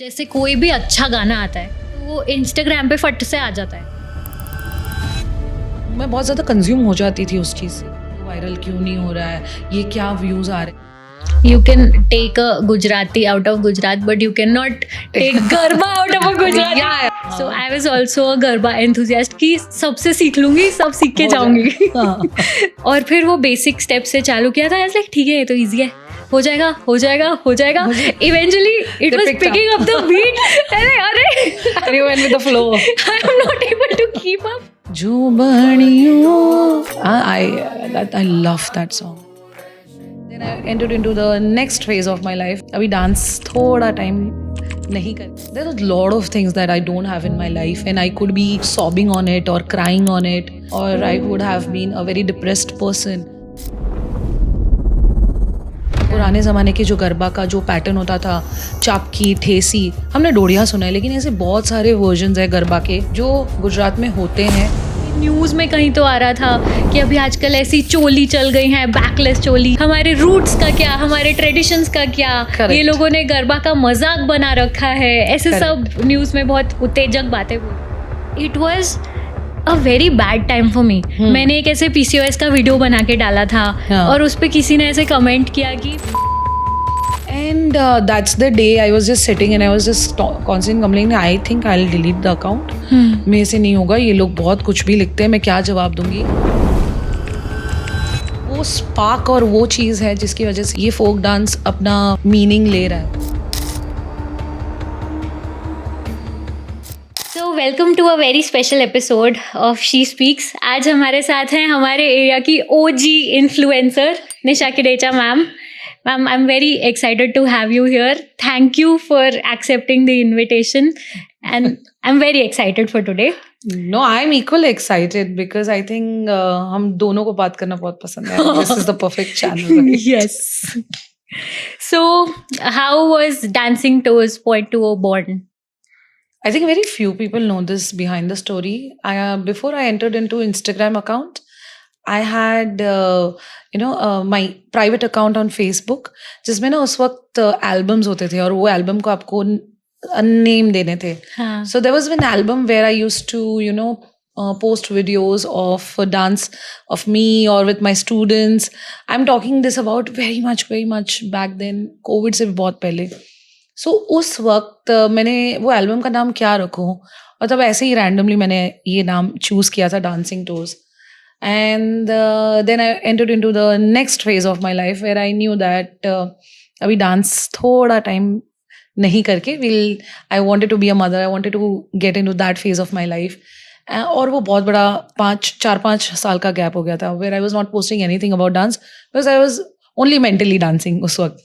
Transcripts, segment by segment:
जैसे कोई भी अच्छा गाना आता है तो वो इंस्टाग्राम पे फट से आ जाता है। मैं बहुत ज़्यादा कंज्यूम हो जाती थी उस चीज़ से, वायरल क्यों नहीं हो रहा है, ये क्या व्यूज़ आ रहे हैं। You can take a Gujarati out of Gujarat, but you cannot take Garba out of a Gujarati. Yeah. So I was also a Garba enthusiast कि सबसे सीख लूंगी, सब सीख के जाऊंगी। और फिर वो बेसिक स्टेप से चालू किया था, ऐसे ठीक है ये तो इजी है, हो जाएगा हो जाएगा हो जाएगा। Eventually it was picking up the beat. अरे You went with the flow. I am not able to keep up. जो बनियो, I love that song. Then I entered into the next phase of my life. अभी dance थोड़ा time नहीं कर. There are a lot of things that I don't have in my life, and I could be sobbing on it or crying on it, or I would have been a very depressed person. पुराने ज़माने के जो गरबा का जो pattern होता था, चापकी, ठेसी, हमने डोडिया सुना है, लेकिन ऐसे बहुत सारे वर्जन्स हैं गरबा के जो गुजरात में होते हैं. न्यूज़ में कहीं तो आ रहा था कि अभी आजकल ऐसी चोली चल गई है, बैकलेस चोली. हमारे रूट्स का क्या, हमारे ट्रेडिशंस का क्या, Correct. ये लोगों ने गरबा का मजाक बना रखा है, ऐसे सब न्यूज़ में बहुत उत्तेजक बातें बोली. It was a very bad time for me. मैंने एक ऐसे PCOS का वीडियो बना के डाला था और उस पर किसी ने ऐसे कमेंट किया कि And that's the day I was just sitting and I was just constantly complaining, I think I'll delete the account. मेरे से नहीं होगा, ये लोग बहुत कुछ भी लिखते हैं, मैं क्या जवाब दूंगी. वो स्पार्क और वो चीज़ है जिसकी वजह से ये फोक डांस अपना मीनिंग ले रहा है. So welcome to a very special episode of she speaks. आज हमारे साथ हैं हमारे एरिया की OG influencer Nisha Kidecha ma'am. Ma'am, I'm very excited to have you here. Thank you for accepting the invitation, and I'm very excited for today. No, I'm equally excited because I think हम दोनों को बात करना बहुत पसंद है. This is the perfect channel. Right? Yes. So, how was Dancing Toes .20 born? I think very few people know this behind the story. Before I entered into Instagram account, I had my private account on Facebook, जिसमें ना उस वक्त albums होते थे और वो album को आपको नेम देने थे. So there was one album where I used to post videos of dance of me or with my students. I'm talking this about very much back then, COVID से भी बहुत पहले. So उस वक्त मैंने वो एल्बम का नाम क्या रखूं, और तब ऐसे ही रैंडमली मैंने ये नाम चूज किया था, dancing toes. And then I entered into the next phase of my life where I knew that अभी डांस थोड़ा टाइम नहीं करके I wanted to be a mother. I wanted to get into that phase of my life. और वो बहुत बड़ा 4-5 साल का गैप हो गया था where I was not posting anything about dance because I was only mentally dancing उस वक्त.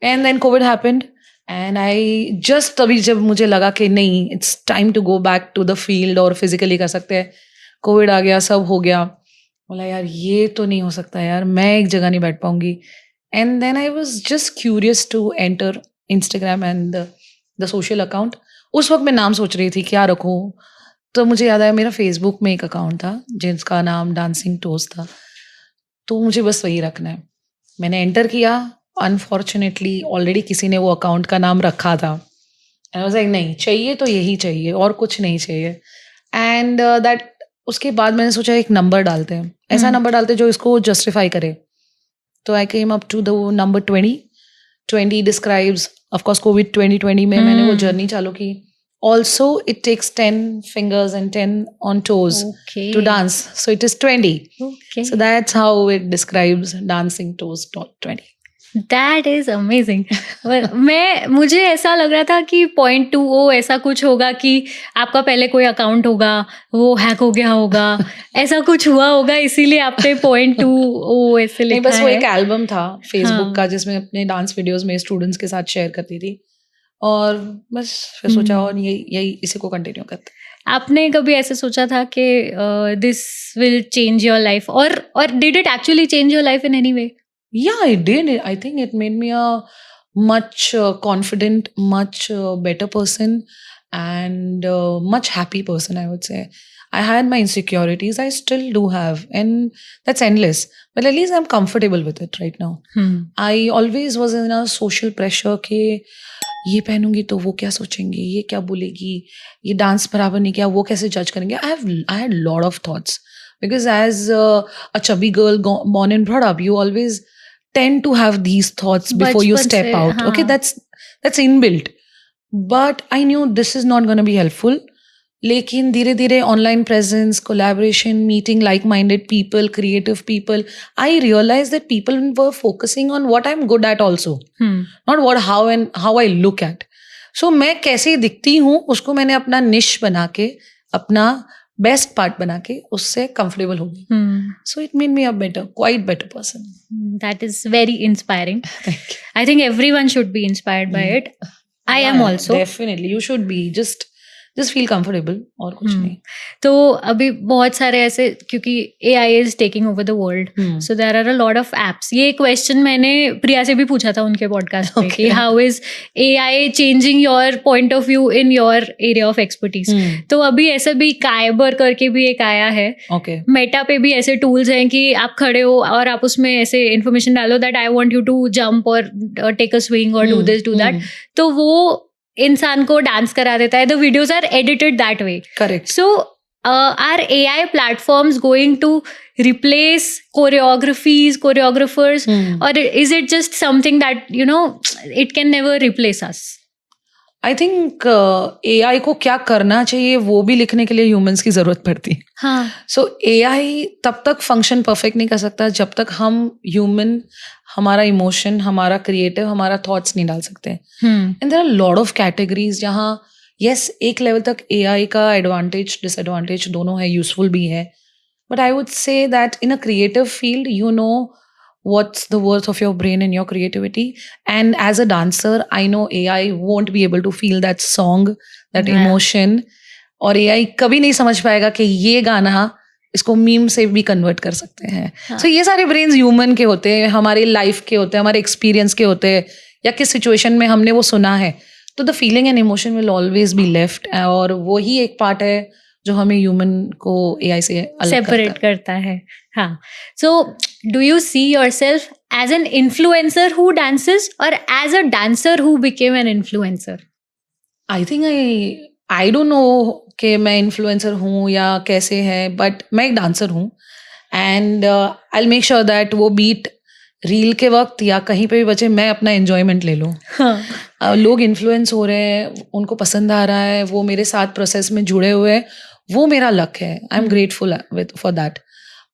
And then COVID happened. And I just तभी जब मुझे लगा कि नहीं, it's time to go back to the field और physically कर सकते हैं, कोविड आ गया, सब हो गया. बोला यार ये तो नहीं हो सकता यार, मैं एक जगह नहीं बैठ पाऊंगी. And then I was just curious to enter Instagram and the social account. उस वक्त मैं नाम सोच रही थी क्या रखूं, तो मुझे याद आया मेरा फेसबुक में एक अकाउंट था जिसका नाम डांसिंग टोज था, तो मुझे बस वही रखना है. मैंने एंटर किया. अनफॉर्चुनेटली ऑलरेडी किसी ने वो अकाउंट का नाम रखा था. एंड आई वाज लाइक नहीं, चाहिए तो यही चाहिए और कुछ नहीं चाहिए. एंड दैट उसके बाद मैंने सोचा एक नंबर डालते हैं, ऐसा नंबर डालते हैं जो इसको जस्टिफाई करे. तो I came up to the number 20 describes of course COVID 2020 में मैंने वो जर्नी चालू की. Also it takes 10 fingers and 10 on toes to dance, so it is 20. So that's how it describes dancing toes 20. That is amazing. मुझे ऐसा लग रहा था कि .20 ऐसा कुछ होगा कि आपका पहले कोई अकाउंट होगा, वो हैक हो गया होगा, ऐसा कुछ हुआ होगा, इसीलिए आपने .20 ऐसे लिखा है. बस वो एक एल्बम था फेसबुक का जिसमें अपने डांस वीडियोस में स्टूडेंट्स के साथ शेयर करती थी, और बस फिर सोचा और यही इसी को कंटिन्यू करते. आपने कभी ऐसे सोचा था कि this will change your life, और did it actually change your life in any way? Yeah, it did. I think it made me a much confident, much better person, and much happy person, I would say. I had my insecurities. I still do have. And that's endless. But at least I'm comfortable with it right now. I always was in a social pressure कि ये पहनूंगी तो वो क्या सोचेंगे, ये क्या बोलेगी, ये डांस बराबर नहीं किया, वो कैसे जज करेंगे. I had lot of thoughts because as a chubby girl born and brought up, you always tend to have these thoughts before you बचपन step से, out. हाँ. Okay, that's inbuilt. But I knew this is not going to be helpful. लेकिन धीरे धीरे online presence, collaboration, meeting like minded people, creative people, I realise that people were focusing on what I am good at also, not what how I look at. So मैं कैसे दिखती हूँ उसको मैंने अपना निश बना के, अपना बेस्ट पार्ट बना के उससे कंफर्टेबल हो गई. So it made me a quite better person. That is very inspiring. Thank you. I think everyone should be inspired by it. I am also. Definitely, you should be. Just feel comfortable और कुछ नहीं. तो अभी बहुत सारे ऐसे, क्योंकि AI is taking over the world, so there are a lot of apps. ये क्वेश्चन मैंने प्रिया से भी पूछा था उनके पॉडकास्ट में कि how is AI changing your point of view in your area of expertise. तो अभी ऐसे भी काइबर करके भी एक आया है. Okay. मेटा पे भी ऐसे टूल्स हैं कि आप खड़े हो और आप उसमें ऐसे इन्फॉर्मेशन डालो that I want you to jump और टेक अ स्विंग और डू दिस डू दैट, तो वो इंसान को डांस करा देता है. The videos are edited that way. Correct. So are AI platforms going to replace choreographers, or is it just something that it can never replace us? I think AI को क्या करना चाहिए वो भी लिखने के लिए ह्यूमंस की जरूरत पड़ती है. हाँ. सो AI तब तक फंक्शन परफेक्ट नहीं कर सकता जब तक हम ह्यूमन, हमारा इमोशन, हमारा क्रिएटिव, हमारा थॉट्स नहीं डाल सकते. And there are lot of categories जहाँ यस एक लेवल तक AI का एडवांटेज डिसएडवांटेज दोनों है, यूजफुल भी है. But I would say that in a creative field you know what's the worth of your brain and your creativity, and as a dancer I know AI won't be able to feel that song, that emotion, और AI कभी नहीं समझ पाएगा कि ये गाना इसको meme से भी कन्वर्ट कर सकते हैं. So ये सारे ब्रेन्स ह्यूमन के होते हैं, हमारे लाइफ के होते हैं, हमारे एक्सपीरियंस के होते हैं, या किस सिचुएशन में हमने वो सुना है, तो the feeling and emotion will always be left, और वही एक पार्ट है जो हमें ह्यूमन को AI से अलग सेपरेट करता है. हाँ. So do you see yourself as an influencer who dances और as a dancer who became an influencer? I think I don't know कि मैं इन्फ्लुएंसर हूँ या कैसे है, बट मैं एक डांसर हूँ. And I will make sure that वो बीट रील के वक्त या कहीं पे भी बचे, मैं अपना एंजॉयमेंट ले लूँ. लोग इन्फ्लुएंस हो रहे हैं, उनको पसंद आ रहा है, वो मेरे साथ प्रोसेस में जुड़े हुए हैं, वो मेरा लक है. I am grateful for that.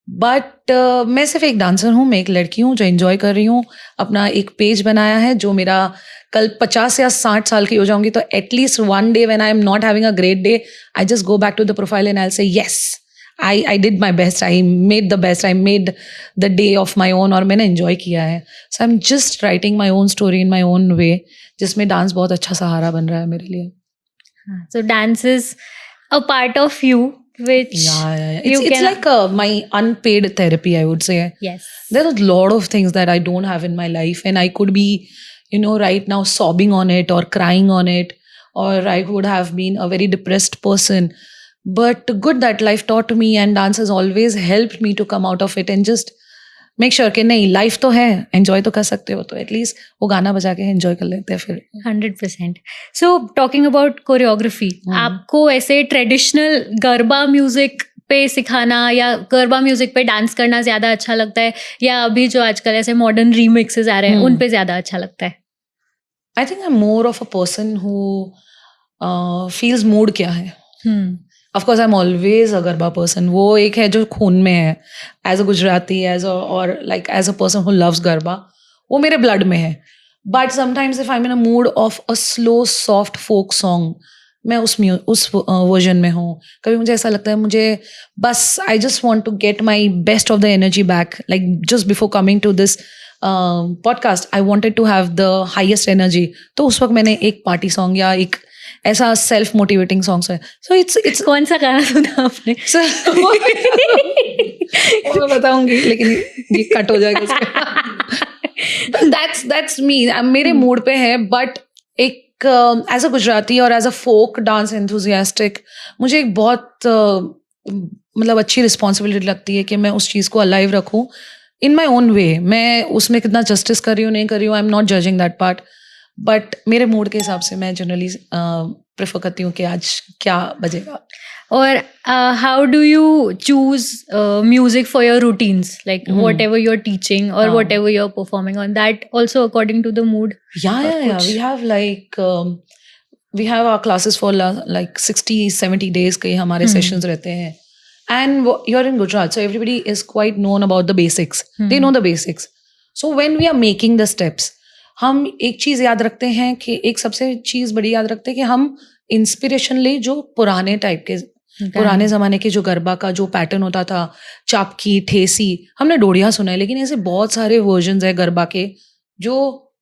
But मैं सिर्फ एक डांसर हूँ, मैं एक लड़की हूँ जो एंजॉय कर रही हूँ. अपना एक पेज बनाया है जो मेरा कल 50 या 60 साल की हो जाऊंगी तो at least one day when I am not having a great day, I just go back to the profile and I will say yes I did my best, I made the best, I made the day of my own, और मैंने enjoy किया है. So I'm just writing my own story in my own way, जिसमें dance बहुत अच्छा सहारा बन रहा है मेरे लिए. So dance is a part of you, which yeah. you It's like my unpaid therapy, I would say. Yes. There are a lot of things that I don't have in my life, and I could be, right now sobbing on it or crying on it, or I would have been a very depressed person. But good that life taught me, and dance has always helped me to come out of it and just make sure कि नहीं, life तो है, enjoy तो कर सकते हो, तो at least वो गाना बजा के एंजॉय कर लेते हैं फिर. 100%. सो टॉकिंग अबाउट कोरियोग्राफी, आपको ऐसे ट्रेडिशनल गरबा म्यूजिक पे सिखाना या गरबा म्यूजिक पे डांस करना ज्यादा अच्छा लगता है, या अभी जो आजकल ऐसे मॉडर्न रीमिक्सेस आ रहे हैं उन पे ज्यादा अच्छा लगता है? आई think I am more of a person who feels mood क्या है. Of course, I'm always a Garba person. वो एक है जो खून में है. As a Gujarati, as a person who loves Garba, वो मेरे blood में है. But sometimes if I'm in a mood of a slow, soft folk song, मैं उस वर्जन में हूँ. कभी मुझे ऐसा लगता है मुझे बस I just want to get my best of the energy back. Like just before coming to this podcast, I wanted to have the highest energy. तो उस वक्त मैंने एक पार्टी सॉन्ग या एक ऐसा सेल्फ मोटिवेटिंग सॉन्ग्स है. सो इट्स कौन सा गाना सुना आपने? मैं बताऊंगी लेकिन ये कट हो जाएगा. That's me. मेरे मूड पे है. बट एक एज अ गुजराती और as a folk dance enthusiastic मुझे एक बहुत मतलब अच्छी रिस्पॉन्सिबिलिटी लगती है कि मैं उस चीज़ को अलाइव रखूँ इन माई ओन वे. मैं उसमें कितना जस्टिस कर रही हूँ नहीं कर रही हूँ, I am not judging that part. But मेरे मूड के हिसाब से मैं जनरली प्रेफर करती हूँ कि आज क्या बजेगा. Or how do you choose music for your routines? Like whatever you're teaching or whatever you're performing on, that also according to the mood? Yeah. We have we have our classes for like 60-70 days के हमारे sessions रहते हैं. And you're in Gujarat, so everybody is quite known about the basics. They know the basics. So when we are making the steps, हम एक चीज़ याद रखते हैं कि एक सबसे चीज़ बड़ी याद रखते हैं कि हम इंस्पिरेशन ले जो पुराने टाइप के पुराने ज़माने के जो गरबा का जो पैटर्न होता था, चापकी, ठेसी, हमने डोडिया सुना है, लेकिन ऐसे बहुत सारे वर्जन्स है गरबा के जो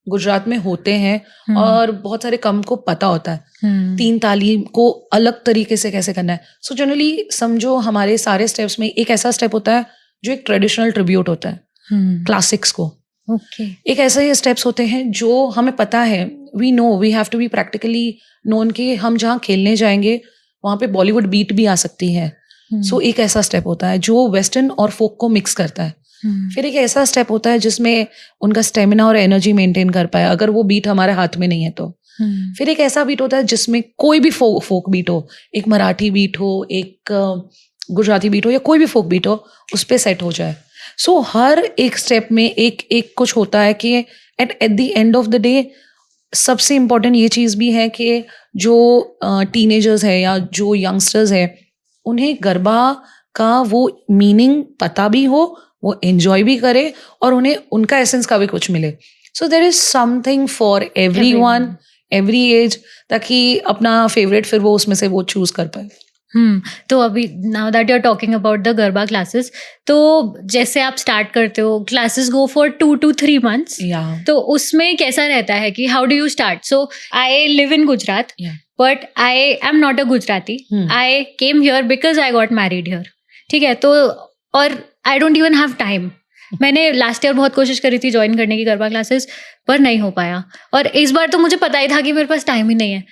गुजरात में होते हैं और बहुत सारे कम को पता होता है 3 ताली को अलग तरीके से कैसे करना है. सो जनरली समझो हमारे सारे स्टेप्स में एक ऐसा स्टेप होता है जो एक ट्रेडिशनल ट्रिब्यूट होता है क्लासिक्स को. एक ऐसे ही स्टेप्स होते हैं जो हमें पता है, we know we have to be practically known कि हम जहाँ खेलने जाएंगे वहाँ पे बॉलीवुड बीट भी आ सकती है. सो एक ऐसा स्टेप होता है जो वेस्टर्न और फोक को मिक्स करता है. फिर एक ऐसा स्टेप होता है जिसमें उनका स्टेमिना और एनर्जी मेंटेन कर पाए अगर वो बीट हमारे हाथ में नहीं है तो. फिर एक ऐसा बीट होता है जिसमें कोई भी फोक बीट हो, एक मराठी बीट हो, एक गुजराती बीट हो या कोई भी फोक बीट हो, उस पर सेट हो जाए. सो हर एक स्टेप में एक कुछ होता है कि eight the end of the day सबसे इम्पोर्टेंट ये चीज़ भी है कि जो टीनेजर्स है या जो यंगस्टर्स है उन्हें गरबा का वो मीनिंग पता भी हो, वो एंजॉय भी करे और उन्हें उनका एसेंस का भी कुछ मिले. So there is something for everyone, every age, ताकि अपना फेवरेट फिर वो उसमें से वो चूज कर पाए. तो अभी now that you are talking about the garba classes, तो जैसे आप स्टार्ट करते हो, classes go for 2 to 3 months. तो उसमें कैसा रहता है कि how do you start? So I live in Gujarat but I am not a Gujarati. I came here because I got married here. ठीक है, तो और I don't even have time. मैंने लास्ट ईयर बहुत कोशिश करी थी ज्वाइन करने की गरबा क्लासेस, पर नहीं हो पाया. और इस बार तो मुझे पता ही था कि मेरे पास टाइम ही नहीं है,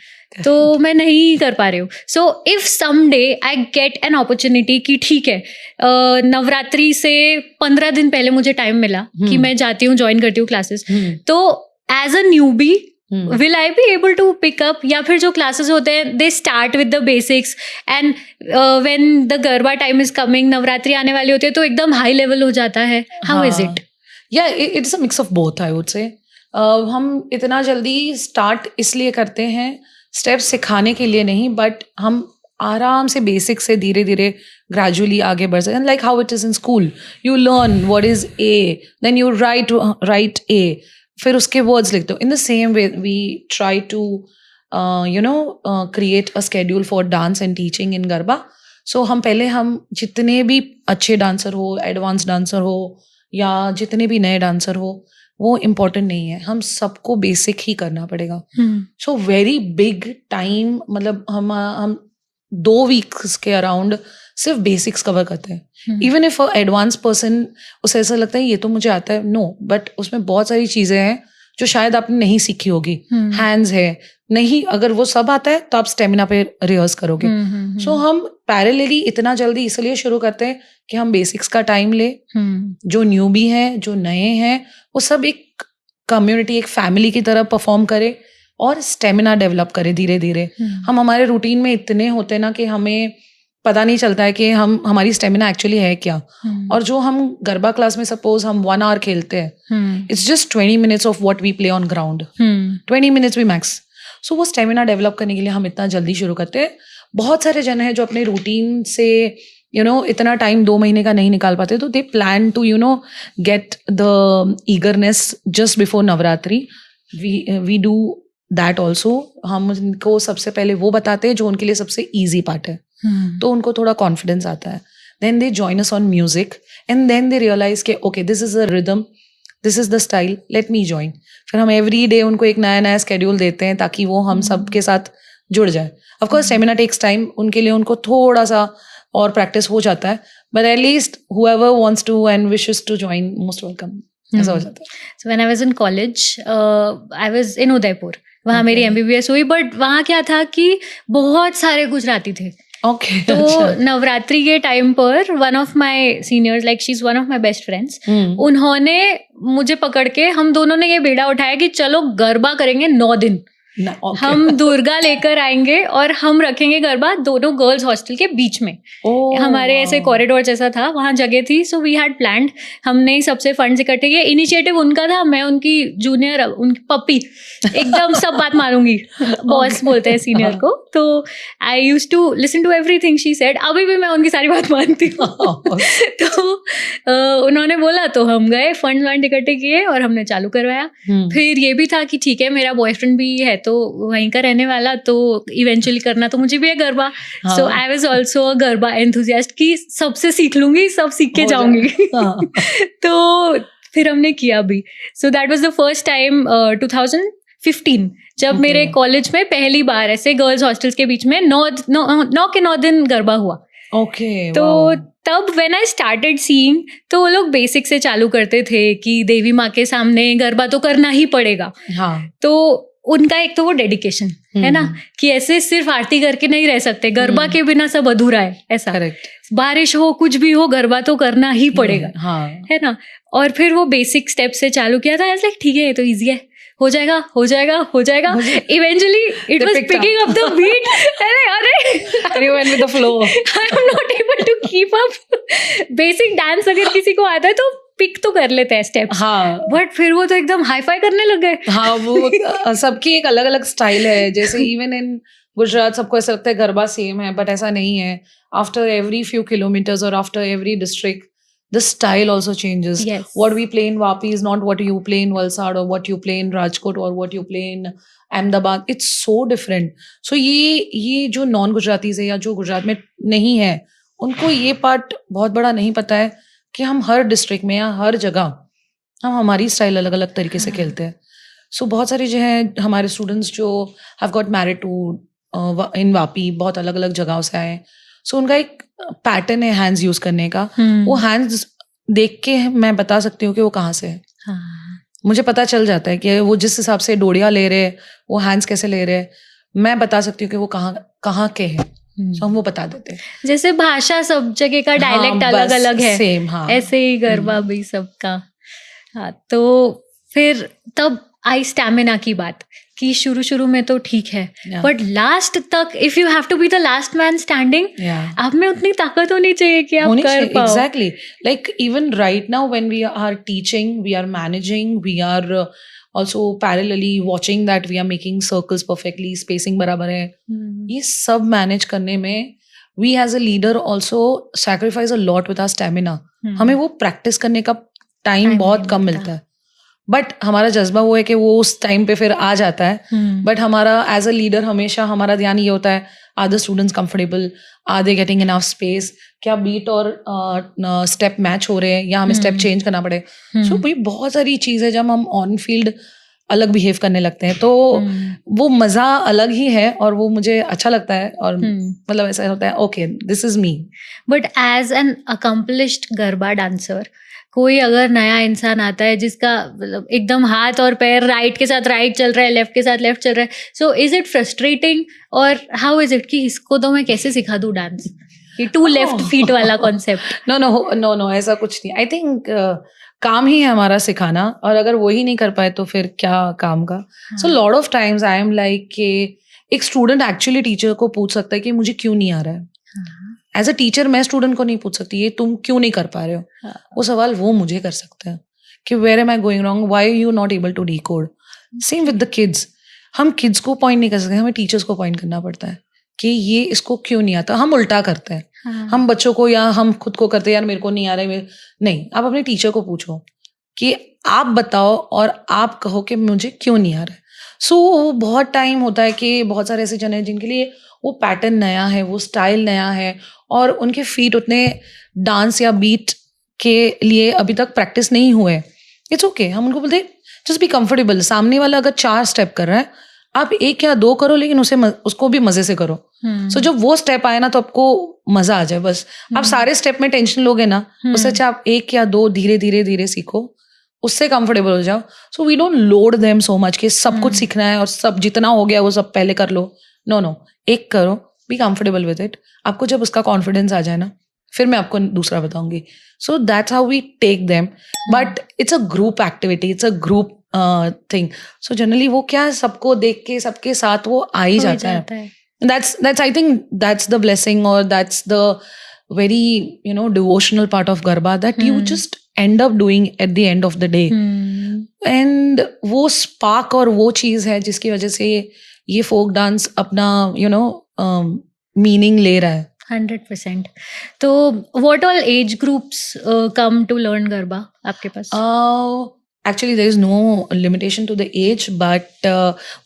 तो मैं नहीं कर पा रही हूँ. So if some day I get an opportunity कि ठीक है नवरात्रि से 15 दिन पहले मुझे टाइम मिला कि मैं जाती हूँ ज्वाइन करती हूँ क्लासेस, तो as a newbie will I be able to pick up? या फिर जो क्लासेस होते हैं they start with the basics and when the garba time is coming, Navratri आने वाली होती है तो एकदम हाई लेवल हो जाता है. How is it? या it is a mix of both I would say. हम इतना जल्दी स्टार्ट इसलिए करते हैं, स्टेप्स सिखाने के लिए नहीं, बट हम आराम से बेसिक से धीरे धीरे ग्रेजुअली आगे बढ़ सकते हैं. Like how it is in school, you learn what is A, then you write A, फिर उसके वर्ड्स लिखते हो. In the same way we try to create a schedule for dance and teaching in garba. So हम जितने भी अच्छे dancer हो, advance dancer हो या जितने भी नए डांसर हो, वो इम्पोर्टेंट नहीं है, हम सबको बेसिक ही करना पड़ेगा. सो वेरी बिग टाइम, मतलब हम 2 weeks के अराउंड सिर्फ बेसिक्स कवर करते हैं. इवन इफ एडवांस पर्सन उसे ऐसा लगता है ये तो मुझे आता है, नो, बट उसमें बहुत सारी चीजें हैं जो शायद आपने नहीं सीखी होगी. हैंड्स है नहीं, अगर वो सब आता है तो आप स्टेमिना पे रिहर्स करोगे. सो हम पैरेलली इतना जल्दी इसलिए शुरू करते हैं कि हम बेसिक्स का टाइम ले. जो न्यूबी हैं, जो नए हैं, वो सब एक कम्युनिटी, एक फैमिली की तरह परफॉर्म करे और स्टेमिना डेवलप करे धीरे धीरे. हम हमारे रूटीन में इतने होते हैं ना कि हमें पता नहीं चलता है कि हमारी स्टेमिना एक्चुअली है क्या. और जो हम गरबा क्लास में सपोज हम 1 hour खेलते हैं, it's just 20 minutes of what we play on ground, 20 minutes भी मैक्स. सो वो स्टेमिना डेवलप करने के लिए हम इतना जल्दी शुरू करते हैं. बहुत सारे जन हैं जो अपने रूटीन से इतना टाइम 2 महीने का नहीं निकाल पाते, तो they plan to get the eagerness just before Navratri. We do that also. हम उनको सबसे पहले वो बताते हैं जो उनके लिए सबसे ईजी पार्ट है, तो उनको थोड़ा कॉन्फिडेंस आता है. Then they join us on music and then they realise के okay this is the rhythm, this is the style, let me join. फिर हम एवरी डे उनको एक नया नया स्केड्यूल देते हैं ताकि वो हम सब के साथ जुड़ जाए. ऑफकोर्स स्टेमिना टेक्स टाइम, उनके लिए उनको थोड़ा सा और प्रैक्टिस हो जाता है, but at least whoever wants to and wishes to join, most welcome. ऐसा हो जाता है. So when I was in college, I was in Udaipur. वहाँ मेरी MBBS हुई, बट वहाँ क्या था कि बहुत सारे गुजराती थे. ओके तो अच्छा नवरात्रि के टाइम पर one of my seniors, like she is one of my best friends, उन्होंने मुझे पकड़ के, हम दोनों ने ये बेड़ा उठाया कि चलो गरबा करेंगे 9 दिन, हम दुर्गा लेकर आएंगे और हम रखेंगे गरबा दोनों गर्ल्स हॉस्टल के बीच में। हमारे ऐसे कॉरिडोर जैसा था, वहाँ जगह थी, सो वी हैड प्लान्ड। हमने सबसे फंड्स इकट्ठे किए, इनिशिएटिव उनका था, मैं उनकी जूनियर, उनकी पप्पी, एकदम सब बात मारूंगी, बॉस बोलते हैं सीनियर को। तो I used to listen to everything she said, अभी भी मैं उनकी सारी बात मानती हूँ। तो उन्होंने बोला तो हम गए, फंड इकट्ठे किए और हमने चालू करवाया। फिर ये भी था कि ठीक है, मेरा बॉयफ्रेंड भी है तो वहीं का रहने वाला, तो इवेंचुअली करना तो मुझे भी है garba. So I was also a garba enthusiast कि सबसे सीख लूंगी, सब सीख के जाऊंगी। तो फिर हमने किया भी। So that was the first time 2015 जब मेरे कॉलेज में पहली बार ऐसे गर्ल्स हॉस्टल्स के बीच में 9 दिन गरबा हुआ। तो तब व्हेन आई स्टार्टेड सीइंग, तो वो लोग बेसिक से चालू करते थे कि देवी माँ के सामने गरबा तो करना ही पड़ेगा। तो उनका एक तो वो डेडिकेशन है ना, कि ऐसे सिर्फ आरती करके नहीं रह सकते, गरबा के बिना सब अधूरा है, ऐसा। बारिश हो कुछ भी हो, गरबा तो करना ही पड़ेगा, है ना। और फिर वो बेसिक स्टेप से चालू किया था, ऐसे ठीक है ये तो इजी है, हो जाएगा हो जाएगा हो जाएगा। Eventually it was picking up the beat. अरे you went with the flow. I am not able to keep up. Basic dance अगर किसी को आता है तो पिक तो कर लेते हैं स्टेप्स, बट फिर वो तो एकदम हाई फाई करने लग गए। वो सबकी एक अलग अलग स्टाइल है। जैसे इवन इन गुजरात सबको ऐसा लगता है गरबा सेम है, बट ऐसा नहीं है। आफ्टर एवरी फ्यू किलोमीटर्स और after every district the style also changes. Yes. What we play in Vapi is not what you play in Valsad or what you play in Rajkot or what you play in Ahmedabad. It's so different. So ये जो non Gujaratis है या जो गुजरात में नहीं है, उनको ये पार्ट बहुत बड़ा नहीं पता है कि हम हर डिस्ट्रिक्ट में या हर जगह हम हमारी स्टाइल अलग अलग तरीके से खेलते हैं। सो बहुत सारे जो है हमारे स्टूडेंट्स जो हैव गॉट मैरिड टू इन वापी, बहुत अलग अलग जगहों से आए। सो उनका एक पैटर्न है हैंड्स यूज करने का। वो हैंड्स देख के मैं बता सकती हूँ कि वो कहाँ से है। मुझे पता चल जाता है कि वो जिस हिसाब से डोडिया ले रहे हैं, वो हैंड्स कैसे ले रहे हैं, मैं बता सकती हूँ कि वो कहाँ के हैं। तो हम वो बता देते हैं। जैसे भाषा सब जगह का डायलेक्ट अलग अलग है, सेम ऐसे ही गरबा भी सबका। तो फिर तब आई स्टैमिना की बात कि शुरू में तो ठीक है, बट लास्ट तक if you have to be the last man standing, आप में उतनी ताकत होनी चाहिए कि आप कर पाओ। Exactly, like even right now when we are teaching, we are managing, we are also parallelly watching that we are making circles perfectly, spacing बराबर है। ये सब मैनेज करने में we as a leader also sacrifice a lot with our stamina. हमें वो practice करने का टाइम बहुत कम मिलता है, बट हमारा जज्बा वो है कि वो उस टाइम पे फिर आ जाता है। बट हमारा एज अ लीडर हमेशा हमारा ध्यान ये होता है, are the students comfortable, are they getting enough space, क्या बीट और स्टेप मैच हो रहे हैं या हमें स्टेप चेंज करना पड़े। सो ये बहुत सारी चीज़ है जब हम ऑन फील्ड अलग बिहेव करने लगते हैं, तो वो मज़ा अलग ही है और वो मुझे अच्छा लगता है। और मतलब ऐसा होता है, okay this is me. But as an accomplished garba dancer, कोई अगर नया इंसान आता है जिसका मतलब एकदम हाथ और पैर राइट के साथ राइट चल रहा है, लेफ्ट के साथ लेफ्ट चल रहा है, सो इज इट फ्रस्ट्रेटिंग और हाउ इज इट कि इसको तो मैं कैसे सिखा दूँ डांस, कि 2 लेफ्ट फीट वाला कॉन्सेप्ट? नो ऐसा कुछ नहीं। आई थिंक काम ही है हमारा सिखाना, और अगर वो ही नहीं कर पाए तो फिर क्या काम का। So lot of times I am like कि एक स्टूडेंट एक्चुअली टीचर को पूछ सकता है कि मुझे क्यों नहीं आ रहा है। एज अ टीचर मैं स्टूडेंट को नहीं पूछ सकती ये तुम क्यों नहीं कर पा रहे हो। वो सवाल वो मुझे कर सकता है कि where am I going wrong, why you not able to decode. Same with the kids, हम किड्स को पॉइंट नहीं कर सकते, हमें टीचर्स को पॉइंट करना पड़ता है कि ये इसको क्यों नहीं आता। हम उल्टा करते हैं, हम बच्चों को या हम खुद को करते हैं, यार मेरे को नहीं आ रहा है। नहीं, आप अपने टीचर को पूछो कि आप बताओ और आप कहो कि मुझे क्यों नहीं आ रहा है। सो बहुत टाइम होता है कि बहुत सारे ऐसे जन हैं जिनके लिए वो पैटर्न नया है, वो स्टाइल नया है और उनके फीट उतने डांस या बीट के लिए अभी तक प्रैक्टिस नहीं हुए। इट्स ओके, हम उनको बोलते हैं जस्ट बी कंफर्टेबल। सामने वाला अगर 4 स्टेप कर रहा है, आप 1 या 2 करो, लेकिन उसको भी मजे से करो। सो जब वो स्टेप आए ना तो आपको मजा आ जाए। बस आप सारे स्टेप में टेंशन लोगे ना, उससे अच्छा आप 1 या 2 धीरे धीरे धीरे सीखो, उससे कंफर्टेबल हो जाओ। So we don't load them so much कि सब कुछ सीखना है और सब जितना हो गया वो सब पहले कर लो। नो, 1 करो, बी कंफर्टेबल विद इट. आपको जब उसका कॉन्फिडेंस आ जाए ना, फिर मैं आपको दूसरा बताऊंगी. So that's how we take them. But it's a group activity, it's a group thing. So generally वो क्या है, सबको देख के सबके साथ वो आ ही हो जाता है. जाता है. That's I think that's the blessing, or that's the very, devotional part of Garba that you just end up doing at the end of the day. And वो spark और वो चीज़ है जिसकी वजह से ये folk dance अपना meaning ले रहा है. 100%. तो what all age groups come to learn Garba आपके पास? Actually, there is no limitation to the age, but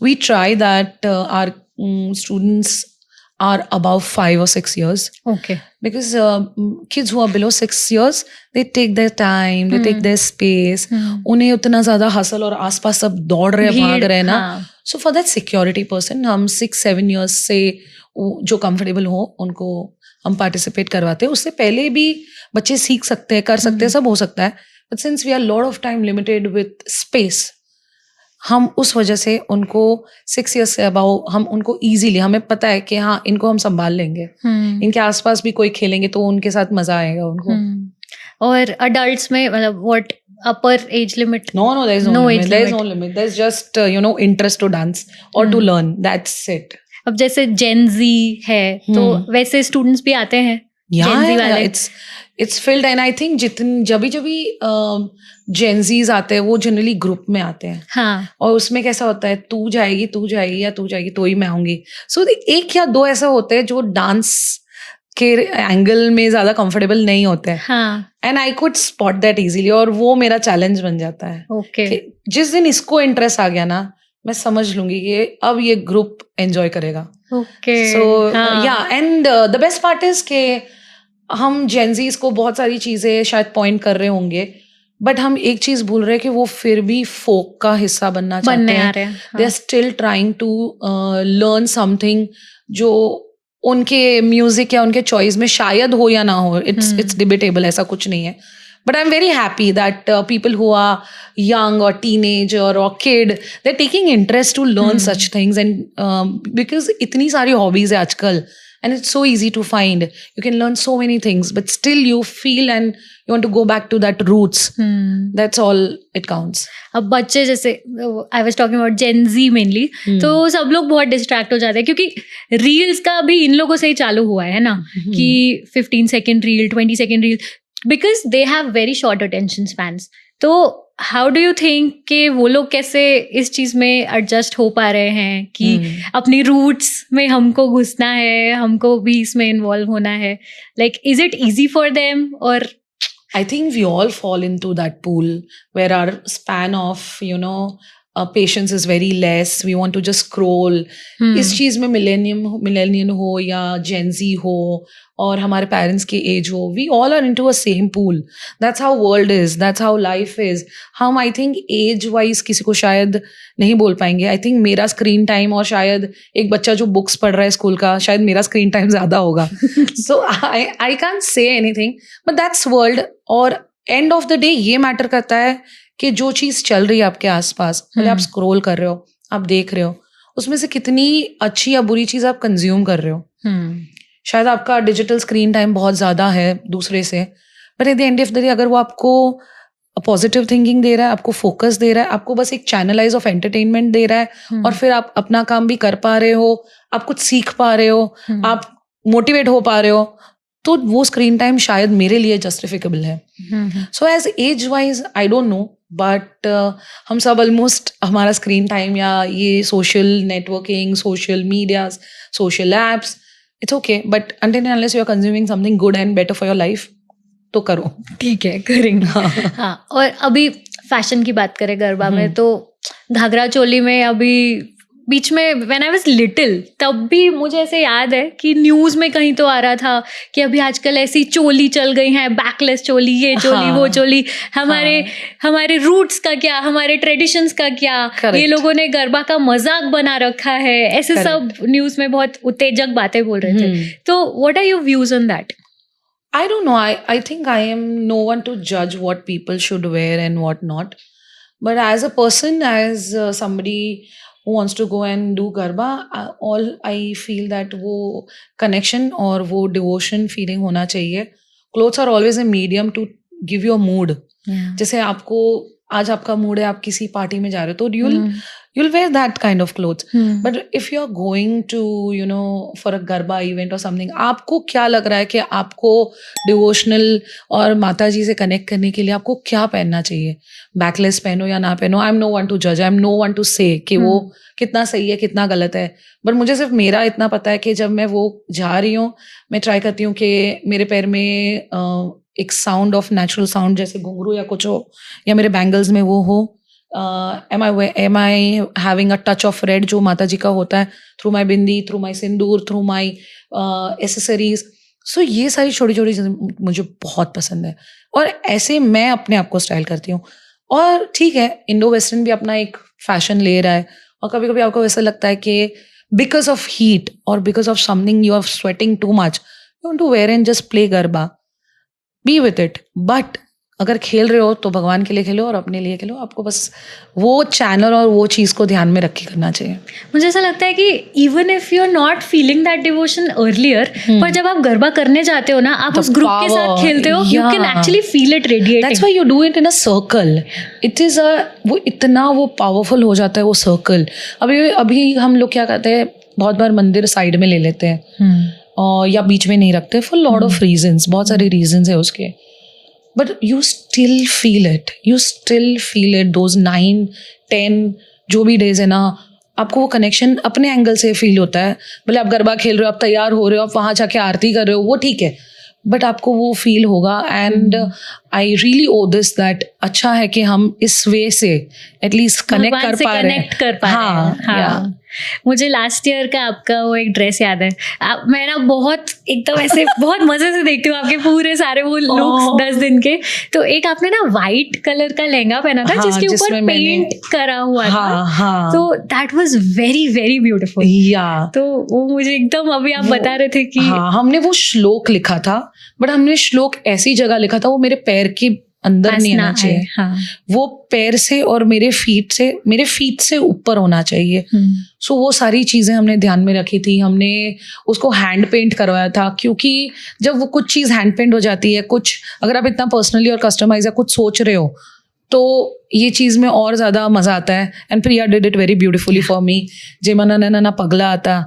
we try that our students are above 5 or 6 years. Okay. Because kids who are below 6 years, they take their time, they take their space. उन्हें उतना ज़्यादा hustle और आसपास सब दौड़ रहे भाग रहे ना. So for that security person, हम 6-7 years से जो comfortable हो उनको हम participate करवाते हैं. उससे पहले भी बच्चे सीख सकते हैं, कर सकते हैं, सब हो सकता है. But since we are lot of time limited with space, हम उस वजह से उनको 6 years से अबाउ हम उनको easily, हमें पता है कि हाँ इनको हम संभाल लेंगे. इनके आसपास भी कोई खेलेंगे तो उनके साथ मजा आएगा उनको. और adults में मतलब what upper age limit? No, there is no limit. There is no limit. There is just interest to dance or to learn. That's it. अब जैसे Gen Z है तो वैसे students भी आते हैं. Gen Z वाले. It's filled, and I think जब भी Gen Zs आते हैं वो जनरली ग्रुप में आते हैं. हाँ. और उसमें कैसा होता है, तू जाएगी या तू जाएगी तो ही मैं आऊंगी. सो एक या दो ऐसा होते हैं जो डांस के एंगल में ज्यादा कंफर्टेबल नहीं होते हैं. हाँ. And I could spot that easily, और वो मेरा चैलेंज बन जाता है. Okay. जिस दिन इसको इंटरेस्ट आ गया ना, मैं समझ लूंगी कि अब ये ग्रुप एंजॉय करेगा. Okay. सो या, and the best part is के हम जेनजीज को बहुत सारी चीजें शायद पॉइंट कर रहे होंगे, बट हम एक चीज भूल रहे हैं कि वो फिर भी फोक का हिस्सा बनना चाहते हैं. They are still trying to learn something जो उनके म्यूजिक या उनके चॉइस में शायद हो या ना हो. इट्स डिबेटेबल, ऐसा कुछ नहीं है. But I'm very happy that people who are young or teenager or kid, they're taking interest to learn such things. And because itni sari hobbies hai aajkal, and it's so easy to find. You can learn so many things, but still you feel and you want to go back to that roots. That's all it counts. अब बच्चे जैसे I was talking about Gen Z mainly, तो सब लोग बहुत distract हो जाते हैं क्योंकि रील्स का भी इन लोगों से ही चालू हुआ है ना, कि 15 second reel, 20 second reel, because they have very short attention spans. तो how do you think कि वो लोग कैसे इस चीज में एडजस्ट हो पा रहे हैं कि अपनी रूट्स में हमको घुसना है, हमको भी इसमें इन्वॉल्व होना है? Like, is it easy for them or? I think we all fall into that pool where our span of, patience is very less. We want to just scroll. इस चीज में millennial हो या Gen Z हो और हमारे parents की as हो, we all are into a same pool. That's how world is. That's how life is. हम I think age wise किसी को शायद नहीं बोल पाएंगे. I think मेरा स्क्रीन टाइम और शायद एक बच्चा जो बुक्स पढ़ रहा है स्कूल का, शायद मेरा स्क्रीन टाइम ज्यादा होगा. So I can't say anything, but that's world. और एंड ऑफ द डे ये मैटर करता है कि जो चीज चल रही है आपके आसपास, भले आप स्क्रॉल कर रहे हो, आप देख रहे हो, उसमें से कितनी अच्छी या बुरी चीज आप कंज्यूम कर रहे हो. शायद आपका डिजिटल स्क्रीन टाइम बहुत ज्यादा है दूसरे से, but at the end of the day अगर वो आपको पॉजिटिव थिंकिंग दे रहा है, आपको फोकस दे रहा है, आपको बस एक चैनलाइज ऑफ एंटरटेनमेंट दे रहा है, और फिर आप अपना काम भी कर पा रहे हो, आप कुछ सीख पा रहे हो, आप मोटिवेट हो पा रहे हो, तो वो स्क्रीन टाइम शायद मेरे लिए जस्टिफिकेबल है. So as age wise I don't know, but हम सब ऑलमोस्ट हमारा स्क्रीन टाइम या ये social networking, social media, social apps, it's okay, but until and unless you are consuming something good and better for your life, तो करो. ठीक है, करेंगे. हाँ. और अभी फैशन की बात करें गरबा में, तो घाघरा चोली में अभी बीच में व्हेन आई वाज लिटिल, तब भी मुझे ऐसे याद है कि न्यूज़ में कहीं तो आ रहा था कि अभी आजकल ऐसी चोली चल गई है, बैकलेस चोली, ये चोली, वो चोली. हमारे रूट्स का क्या, हमारे ट्रेडिशंस का क्या, ये लोगों ने गरबा का मजाक बना रखा है, ऐसे सब न्यूज़ में बहुत उत्तेजक बातें बोल रहे थे. तो what are your views on that? I don't know. I think I am no one to judge what people should wear and what not. But as a person, as somebody who wants to go and do garba, all I feel that वो connection और वो devotion feeling होना चाहिए. Clothes are always a medium to give you a mood. जैसे आपको आज आपका mood है, आप किसी पार्टी में जा रहे हो तो you'll wear that kind of clothes. But if you're going to, you know, for a garba event or something, आपको क्या लग रहा है कि आपको devotional और माता जी से connect करने के लिए आपको क्या पहनना चाहिए? Backless पहनो या ना पहनो, I'm no one to judge, I'm no one to say कि वो कितना सही है कितना गलत है. But मुझे सिर्फ मेरा इतना पता है कि जब मैं वो जा रही हूँ, मैं ट्राई करती हूँ कि मेरे पैर में एक साउंड ऑफ नेचुरल साउंड जैसे घुंघरू या कुछ हो, या मेरे बैंगल्स में वो हो. am I having a touch of red जो माता जी का होता है, through my bindi, through my Sindoor, through my accessories. So ये सारी छोटी छोटी चीज़ें मुझे बहुत पसंद है और ऐसे मैं अपने आप को स्टाइल करती हूँ. और ठीक है, इंडो वेस्टर्न भी अपना एक फैशन ले रहा है और कभी कभी आपको ऐसा लगता है कि बिकॉज ऑफ हीट और because of something you are sweating too much, you want to wear and just play garba, be with it. But अगर खेल रहे हो तो भगवान के लिए खेलो और अपने लिए खेलो. आपको बस वो चैनल और वो चीज़ को ध्यान में रख के करना चाहिए. मुझे ऐसा लगता है कि even if you are not feeling that devotion earlier, पर जब आप गरबा करने जाते हो ना, आप उस ग्रुप के साथ खेलते हो, you can actually feel it radiating. That's why you do it in a circle. It is वो इतना वो पावरफुल हो जाता है वो सर्कल. अभी हम लोग क्या करते हैं, बहुत बार मंदिर साइड में ले लेते हैं या बीच में नहीं रखते फॉर लॉट ऑफ रीजंस. बहुत सारे रीजंस है उसके. But you still feel it. You still feel it. Those 9, 10 जो भी डेज है ना, आपको वो कनेक्शन अपने एंगल से फील होता है. भले आप गरबा खेल रहे हो, आप तैयार हो रहे हो, आप वहाँ जाके आरती कर रहे हो, वो ठीक है, बट आपको वो फील होगा. And I really O this that अच्छा है कि हम इस वे से एटलीस्ट कनेक्ट कर पा रहे हैं. हाँ. मुझे लास्ट ईयर का आपका वो एक ड्रेस याद है. मैं ना बहुत एकदम ऐसे बहुत मजे से देखती हूँ आपके पूरे सारे वो लुक्स 10 दिन के. तो एक आपने ना वाइट कलर का लहंगा पहना था जिसके ऊपर पेंट करा हुआ था. तो that was very very beautiful. तो वो मुझे एकदम अभी आप बता रहे थे कि हमने वो श्लोक लिखा था, बट हमने श्लोक ऐसी जगह लिखा था वो मेरे पैर के अंदर नहीं आना चाहिए. वो पैर से और मेरे फीट से ऊपर होना चाहिए. सो वो सारी चीजें हमने ध्यान में रखी थी. हमने उसको हैंड पेंट करवाया था, क्योंकि जब वो कुछ चीज हैंड पेंट हो जाती है, कुछ अगर आप इतना पर्सनली और कस्टमाइज या कुछ सोच रहे हो, तो ये चीज में और ज्यादा मजा आता है. And Priya did it very beautifully for me. जेमना नैना पगला आता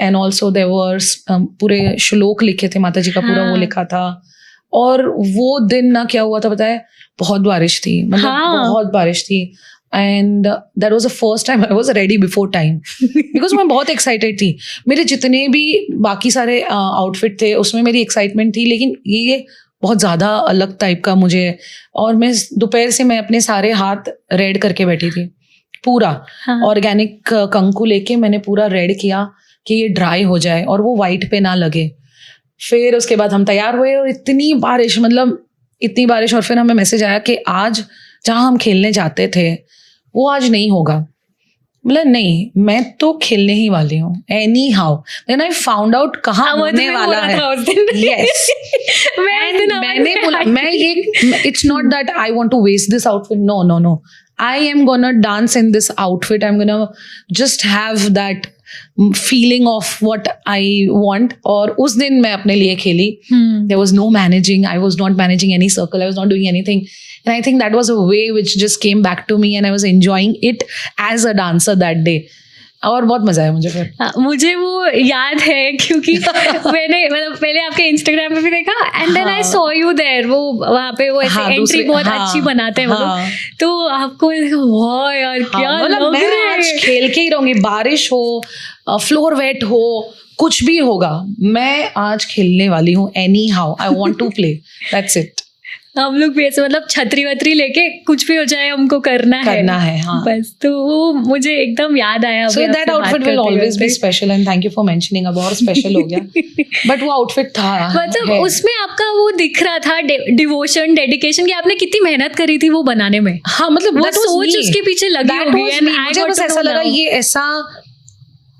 एंड ऑल्सो देयर वर पूरे श्लोक लिखे थे, माता जी का पूरा वो लिखा था. और वो दिन ना क्या हुआ था पता है, बहुत बारिश थी, मतलब बहुत बारिश थी. And that was the first time I was ready before time, because मैं बहुत एक्साइटेड थी. मेरे जितने भी बाकी सारे आउटफिट थे उसमें मेरी एक्साइटमेंट थी, लेकिन ये बहुत ज़्यादा अलग टाइप का मुझे. और मैं दोपहर से मैं अपने सारे हाथ रेड करके बैठी थी, पूरा ऑर्गेनिक कंकु लेके मैंने पूरा रेड किया कि ये ड्राई हो जाए और वो वाइट पे ना लगे. फिर उसके बाद हम तैयार हुए और इतनी बारिश, और फिर हमें मैसेज आया कि आज जहाँ हम खेलने जाते थे वो आज नहीं होगा. मतलब नहीं, मैं तो खेलने ही वाली हूँ anyhow. Then I found out कहाँ होने वाला है. यस. मैंने बोला मैं ये, it's not that I want to waste this outfit. No, I am gonna dance in this outfit. I'm gonna just have that feeling of what I want. और उस दिन मैं अपने लिए खेली. There was no managing. I was not managing any circle. I was not doing anything. And I think that was a way which just came back to me, and I was enjoying it as a dancer that day. और बहुत मजा आया मुझे. फिर मुझे वो याद है क्योंकि मैंने मतलब पहले आपके इंस्टाग्राम पे भी देखा, and then I saw you there. वो वहाँ पे वो ऐसे एंट्री बहुत अच्छी बनाते हैं वो लोग. तो आपको वाह यार क्या मतलब मैं आज खेल के ही रहूंगी, बारिश हो, फ्लोर वेट हो, कुछ भी होगा, मैं आज खेलने वाली हूँ anyhow. I want to play, that's it. हम लोग भी ऐसे मतलब छतरी वतरी लेके कुछ भी हो जाए हमको करना है. हाँ. बस तो वो मुझे एकदम याद आया. So that outfit will always be special, and thank you for mentioning. अब और स्पेशल हो गया. बट वो आउटफिट था, मतलब उसमें आपका वो दिख रहा था डिवोशन, डेडिकेशन, कि आपने कितनी मेहनत करी थी वो बनाने में. हाँ, मतलब वो सोच उसके पीछे लगी होगी. मुझे बस ऐसा लगा ये ऐसा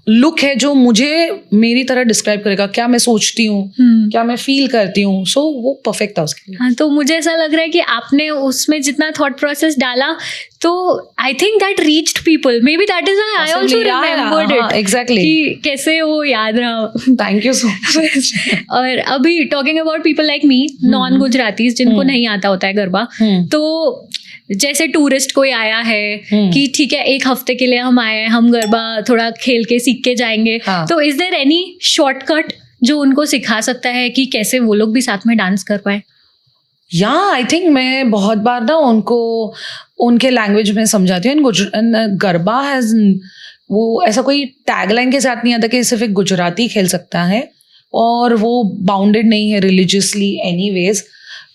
लुक है जो मुझे मेरी तरह डिस्क्राइब करेगा, क्या मैं सोचती हूँ, क्या मैं फील करती हूँ, सो वो परफेक्ट था उसके लिए। हाँ, तो मुझे ऐसा लग रहा है कि आपने उसमें जितना थॉट प्रोसेस डाला तो आई think that reached people, may be that is why I also remembered it exactly, कि कैसे वो याद रहा। Thank you so much. और अभी talking about people like me, non Gujaratis जिनको नहीं आता होता है गरबा, तो जैसे टूरिस्ट कोई आया है कि ठीक है एक हफ्ते के लिए हम आए हैं, हम गरबा थोड़ा खेल के सीख के जाएंगे, तो इज देयर एनी शॉर्टकट जो उनको सिखा सकता है कि कैसे वो लोग भी साथ में डांस कर पाए? या आई थिंक मैं बहुत बार ना उनको उनके लैंग्वेज में समझाती हूँ। गरबा हैज वो ऐसा कोई टैगलाइन के साथ नहीं आता कि सिर्फ एक गुजराती खेल सकता है, और वो बाउंडेड नहीं है रिलीजियसली एनीवेज,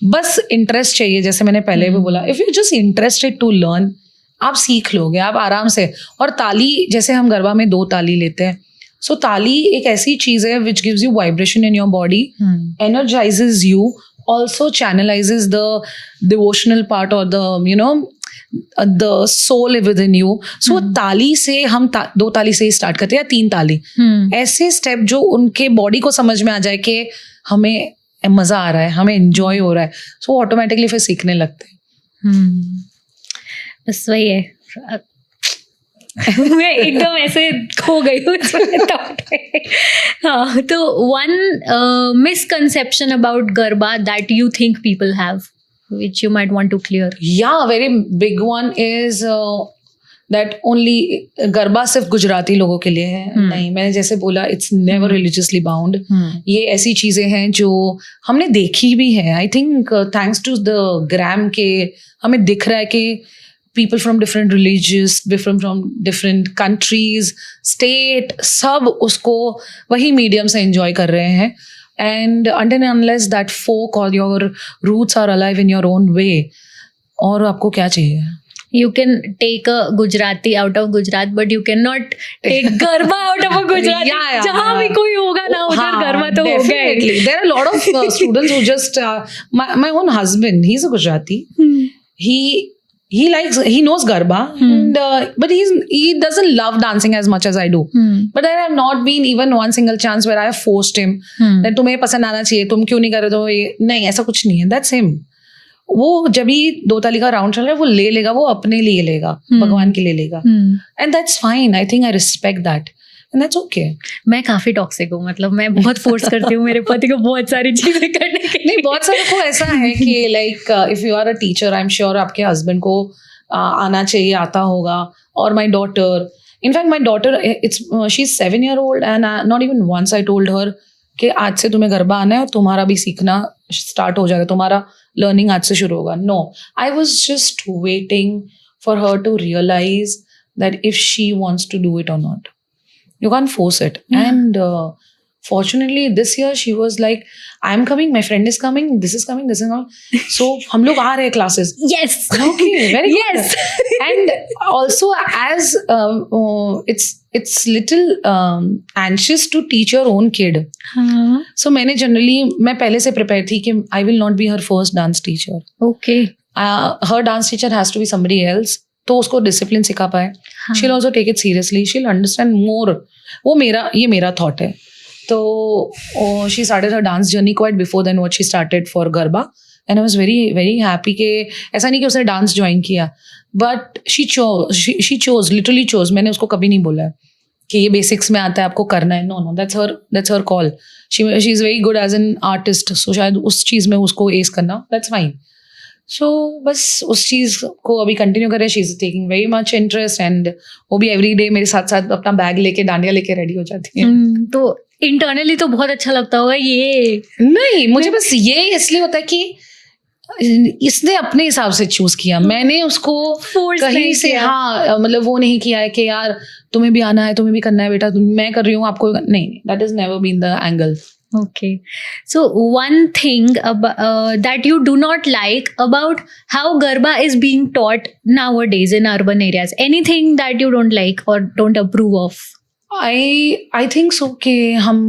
बस इंटरेस्ट चाहिए। जैसे मैंने पहले भी बोला, if you just interested to learn, आप सीख लोगे, आप आराम से। और ताली, जैसे हम गरबा में 2 ताली लेते हैं, सो ताली एक ऐसी चीज है which gives you vibration in your body, energizes you, also channelizes the devotional part or the the soul within you. So ताली से हम 2 ताली से ही स्टार्ट करते हैं या 3 ताली, ऐसे स्टेप जो उनके बॉडी को समझ में आ जाए कि हमें मजा आ रहा है, हमें एंजॉय हो रहा है, सो ऑटोमेटिकली फिर सीखने लगते हैं। बस वही है। मैं एकदम ऐसे खो गई हूँ इसमें thought में। हाँ, तो one misconception about garba that you think people have which you might want to clear? Yeah, very big one is that only garba सिर्फ गुजराती लोगों के लिए है। नहीं, मैंने जैसे बोला, it's never religiously bound. ये ऐसी चीजें हैं जो हमने देखी भी है। I think thanks to the gram के हमें दिख रहा है कि people from different religions, from different countries, state, सब उसको वही मीडियम से enjoy कर रहे हैं। And until and unless that folk or your roots are alive in your own way, और आपको क्या चाहिए? You can take a Gujarati out of Gujarat, but you cannot take Garba out of a Gujarati. जहाँ भी कोई होगा ना उधर गरबा तो हो गया। There are a lot of students who just my own husband, he's a Gujarati. He knows Garba, and, but he doesn't love dancing as much as I do. But there have not been even one single chance where I have forced him that तुम्हें पसंद आना चाहिए, तुम क्यों नहीं कर रहे हो ये, नहीं, ऐसा कुछ नहीं है। That's him. वो जब भी 2 ताली का राउंड चल रहा है वो ले लेगा, वो अपने लिए लेगा, भगवान के लिए लेगा, and that's fine. I think I respect that. And that's okay. मैं काफी टॉक्सिक हूँ, मतलब मैं बहुत फोर्स करती हूँ मेरे पति को बहुत सारी चीजें करने के लिए। नहीं, बहुत सारे को ऐसा है कि like if you are a teacher, I am sure आपके हस्बैंड को आना चाहिए, आता होगा। और my daughter, in fact my daughter, she is 7 year old and not even once I told her कि आज से तुम्हें गरबा आना है और तुम्हारा भी सीखना स्टार्ट हो जाएगा, तुम्हारा लर्निंग आज से शुरू होगा। No, I was just waiting for her to realize that if she wants to do it और not, you can't force it. And fortunately this year she was like, I am coming, my friend is coming, this is coming, so hum log aa rahe hain classes. Yes. Okay, very good. Yes. And also as it's little anxious to teach your own kid. So मैंने generally, मैं पहले से prepare थी कि I will not be her first dance teacher. Okay. Her dance teacher has to be somebody else, तो उसको discipline सिखा पाए। She'll also take it seriously, she'll understand more. ये मेरा थॉट है। तो she started her dance journey quite before than what she started for Garba, and I was very very happy कि ऐसा नहीं कि उसने डांस ज्वाइन किया, but she chose, literally chose. मैंने उसको कभी नहीं बोला कि ये बेसिक्स में आता है, आपको करना है। No, that's her call. She is very good as an artist, so शायद उस चीज में उसको एस करना, that's fine. सो बस उस चीज़ को अभी कंटिन्यू करें। She is taking very much interest, and वो भी एवरी डे मेरे साथ साथ अपना बैग लेके, डांडिया लेके रेडी हो जाती है। तो इंटरनली तो बहुत अच्छा लगता होगा ये। नहीं, मुझे बस ये इसलिए होता है कि इसने अपने हिसाब से चूज किया, मैंने उसको कहीं से मतलब वो नहीं किया है कि यार तुम्हें भी आना है, तुम्हें भी करना है बेटा, मैं कर रही हूँ आपको नहीं। That is never been the angle. Okay, so one thing that you do not like about how Garba is being taught nowadays in urban areas, anything that you don't like or don't approve of? I think so कि हम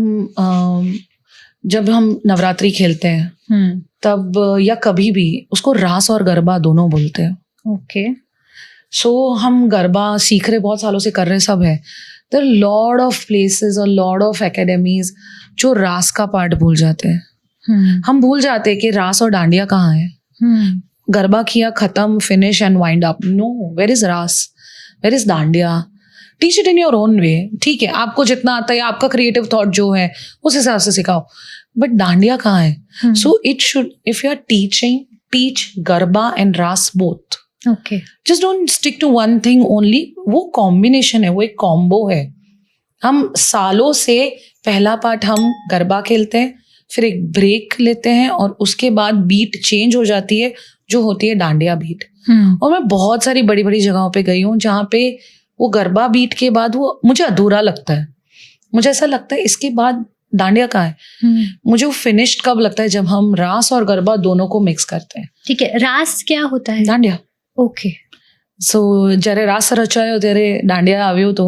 जब हम नवरात्रि खेलते हैं तब या कभी भी उसको रास और गरबा दोनों बोलते हैं. Okay. So हम गरबा सीख रहे, बहुत सालों से कर रहे सब है, there are lot of places और लॉट ऑफ एकेडमीज जो रास का पार्ट भूल जाते हैं. हम भूल जाते हैं कि रास और डांडिया कहाँ है. गरबा किया, खत्म, finish and wind up. No, where is raas, where is dandiya? Teach it in your own way. ठीक है, आपको जितना आता है, आपका क्रिएटिव थॉट जो है उस हिसाब से सिखाओ, बट डांडिया कहाँ है? So it should, if you are teaching, teach garba and raas both. Okay, just don't stick to one thing only. वो कॉम्बिनेशन है, वो एक कॉम्बो है. हम सालों से पहला पार्ट हम गरबा खेलते हैं, फिर एक ब्रेक लेते हैं और उसके बाद बीट चेंज हो जाती है जो होती है डांडिया बीट. और मैं बहुत सारी बड़ी बड़ी जगहों पे गई हूँ जहाँ पे वो गरबा बीट के बाद वो मुझे अधूरा लगता है. मुझे ऐसा लगता है इसके बाद डांडिया कहाँ है. मुझे वो फिनिश्ड कब लगता है? जब हम रास और गरबा दोनों को मिक्स करते हैं. ठीक है, रास क्या होता है? डांडिया. ओके. सो जયારે રાસ રચાયો ત્યારે डांडिया આવ્યો तो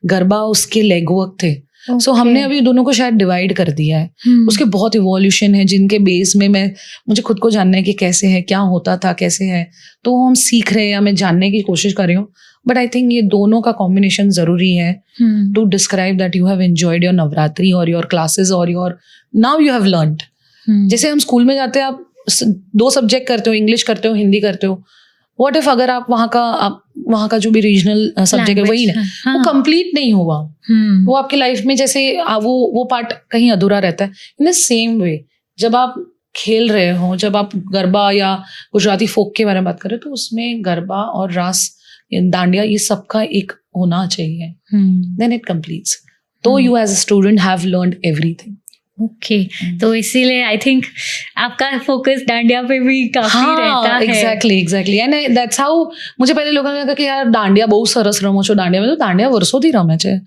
गरबा उसके लेगवर्क थे. सो हमने अभी दोनों को शायद डिवाइड कर दिया है. उसके बहुत इवोल्यूशन है जिनके बेस में मुझे खुद को जानना है कि कैसे है, क्या होता था, कैसे है. तो हम सीख रहे हैं या मैं जानने की कोशिश कर रही हूँ. बट आई थिंक ये दोनों का कॉम्बिनेशन जरूरी है to describe that you have enjoyed your Navratri और योर क्लासेस और your now you have learned. जैसे हम स्कूल में जाते हैं, आप 2 सब्जेक्ट करते हो, इंग्लिश करते हो, हिंदी करते हो. व्हाट इफ अगर आप वहाँ का जो भी रीजनल सब्जेक्ट है वही ना, वो कंप्लीट नहीं हुआ. वो आपकी लाइफ में जैसे वो पार्ट कहीं अधूरा रहता है. इन द सेम वे जब आप खेल रहे हो, जब आप गरबा या गुजराती फोक के बारे में बात करें, तो उसमें गरबा और रास, डांडिया, ये सबका एक होना चाहिए. Then it completes. तो you as a student have learned everything. Okay, तो इसीलिए आई थिंक आपका फोकस डांडिया पे भी काफी रहता है. एग्जैक्टली. एंड दैट्स हाउ मुझे पहले लोगों ने कहा कि यार डांडिया बहुत सरस रमो छो. डांडिया में तो डांडिया वर्षोથી रमे છે.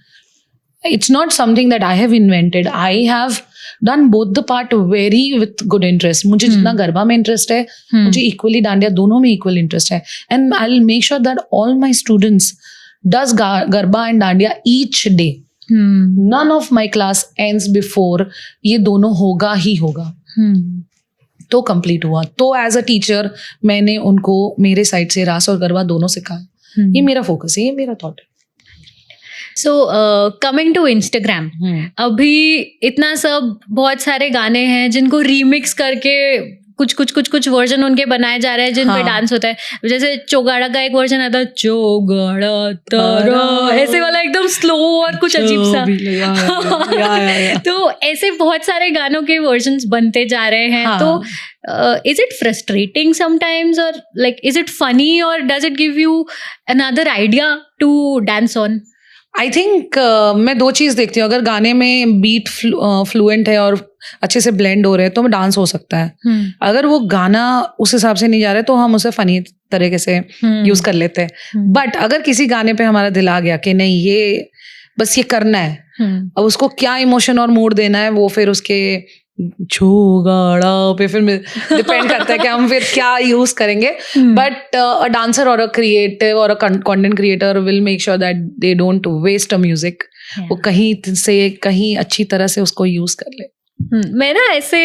It's not something that I have invented. I have done both the part very with good interest. मुझे जितना गरबा में इंटरेस्ट है, मुझे इक्वली डांडिया, दोनों में इक्वल इंटरेस्ट है. And I will make sure that all my students does garba and dandiya each day. None of my class ends before ये दोनों होगा ही होगा. तो कंप्लीट हुआ. तो एज अ टीचर मैंने उनको मेरे साइड से रास और गरबा दोनों सिखाया. ये मेरा फोकस है, ये मेरा थॉट है. सो कमिंग टू इंस्टाग्राम, अभी इतना सब बहुत सारे गाने हैं जिनको रीमिक्स करके कुछ वर्जन उनके बनाए जा रहे हैं जिन पे डांस होता है. जैसे चौगाड़ा का एक वर्जन आता है, चौगाड़ा तारा, ऐसे वाला एकदम स्लो और कुछ अजीब सा. तो ऐसे बहुत सारे गानों के वर्जन्स बनते जा रहे हैं. तो इज इट फ्रस्ट्रेटिंग समटाइम्स, और लाइक इज इट फनी, और does it give you another idea to dance on? I think मैं 2 चीज़ देखती हूँ. अगर गाने में बीट फ्लुएंट है और अच्छे से ब्लेंड हो रहे हैं तो डांस हो सकता है. अगर वो गाना उस हिसाब से नहीं जा रहा है तो हम उसे फनी तरीके से यूज कर लेते हैं. बट अगर किसी गाने पे हमारा दिल आ गया कि नहीं, ये बस ये करना है, अब उसको क्या इमोशन और मूड देना है वो फिर उसके छूगाड़ा पे फिर डिपेंड करता है कि हम फिर क्या यूज करेंगे. बट अ डांसर और अ क्रिएटिव और a content creator will make sure that they don't waste a music. वो कहीं से कहीं अच्छी तरह से उसको यूज कर ले. मैं ना ऐसे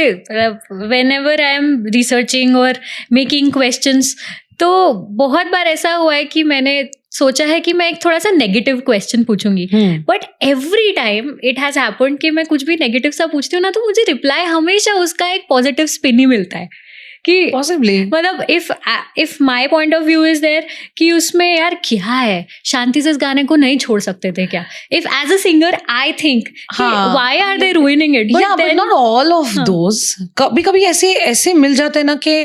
whenever I am researching और making questions, तो बहुत बार ऐसा हुआ है कि मैंने सोचा है कि मैं एक थोड़ा सा नेगेटिव क्वेश्चन पूछूंगी, but every time it has happened कि मैं कुछ भी नेगेटिव सा पूछती हूँ ना, तो मुझे रिप्लाई हमेशा उसका एक पॉजिटिव स्पिन ही मिलता है. कि पॉसिबली मतलब if my point of view is there कि उसमें यार क्या है, शांति से इस गाने को नहीं छोड़ सकते थे क्या? If as a singer I think why are they ruining it? But not all of those. कभी कभी ऐसे मिल जाते हैं ना कि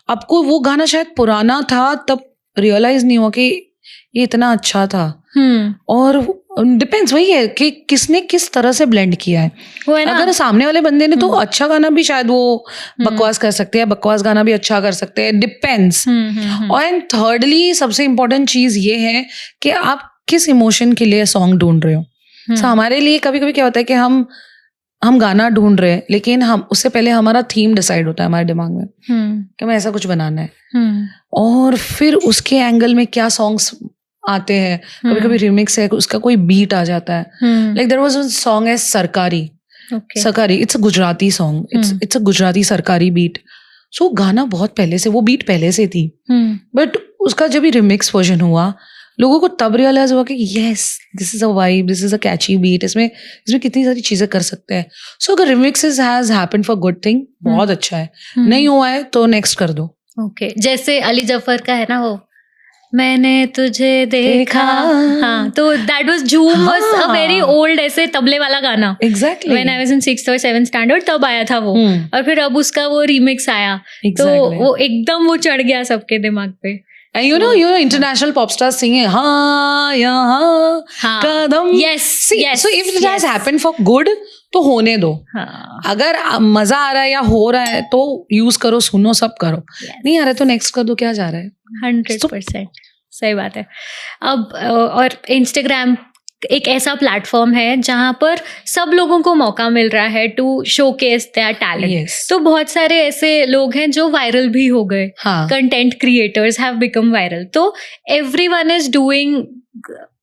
आपको वो गाना शायद पुराना था, तब रियलाइज नहीं हुआ कि ये इतना अच्छा था. और डिपेंड्स, वही है कि किसने किस तरह से ब्लेंड किया है. अगर सामने वाले बंदे ने तो अच्छा गाना भी शायद वो बकवास कर सकते हैं, बकवास गाना भी अच्छा कर सकते हैं. डिपेंड्स. और एंड थर्डली सबसे इम्पोर्टेंट चीज ये है कि आप किस इमोशन के लिए सॉन्ग ढूंढ रहे हो. So, हमारे लिए कभी कभी क्या होता है कि हम गाना ढूंढ रहे हैं, लेकिन हम उससे पहले हमारा थीम डिसाइड होता है हमारे दिमाग में कि हमें ऐसा कुछ बनाना है. और फिर उसके एंगल में क्या सॉन्ग्स आते हैं. कभी कभी रिमिक्स है, उसका कोई बीट आ जाता है. Like there was one song है सरकारी. It's a Gujarati song, it's a Gujarati सरकारी बीट. सो गाना बहुत पहले से, वो बीट पहले से थी, बट उसका जब भी रिमिक्स वर्जन हुआ लोगों को तब रियलाइज हुआ कि yes this is a vibe, this is a catchy beat, इसमें कितनी सारी चीजें कर सकते हैं. सो अगर remixes has happened for good thing, बहुत अच्छा है. नहीं हुआ है तो नेक्स्ट कर दो. ओके, जैसे अली जफर का है ना वो, मैंने तुझे देखा. हाँ, तो दैट वाज झूम वाज अ वेरी ओल्ड ऐसे तबले वाला गाना. Exactly. When I was in 6th और 7th स्टैंडर्ड तब आया था वो. और फिर अब उसका वो रीमिक्स आया. तो वो एकदम वो चढ़ गया सबके दिमाग पे. And you know, international pop stars singing, हाँ यहाँ कदम. Yes, yes. So if it has happened for good, तो होने दो. अगर मजा आ रहा है या हो रहा है तो यूज करो, सुनो, सब करो. नहीं आ रहा है तो नेक्स्ट कर दो, क्या जा रहा है. 100% सही बात है. अब और इंस्टाग्राम एक ऐसा प्लेटफॉर्म है जहाँ पर सब लोगों को मौका मिल रहा है टू शोकेस देयर टैलेंट. तो बहुत सारे ऐसे लोग हैं जो वायरल भी हो गए. Content creators have become viral. तो everyone is doing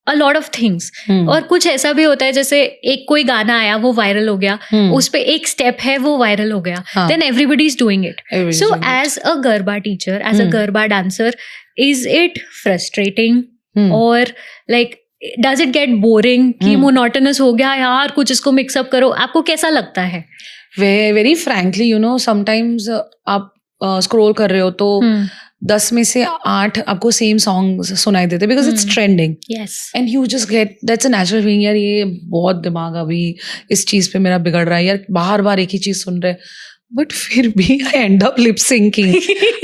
a lot of things. और कुछ ऐसा भी होता है जैसे एक कोई गाना आया वो वायरल हो गया, उस पे एक स्टेप है वो वायरल हो गया, then everybody is doing it. So as a garba teacher, as a garba dancer, is it frustrating और like does it get boring कि मोनोटोनस हो गया यार, कुछ इसको मिक्सअप करो? आपको कैसा लगता है? वेरी फ्रैंकली समटाइम्स आप स्क्रॉल कर रहे हो तो 10 में से 8 आपको सेम सॉन्ग सुनाई देते because it's trending. And you just get that's a natural feeling, यार ये बहुत दिमाग अभी इस चीज पे मेरा बिगड़ रहा है यार, बार बार एक ही चीज सुन रहे. बट फिर भी I end up lip syncing.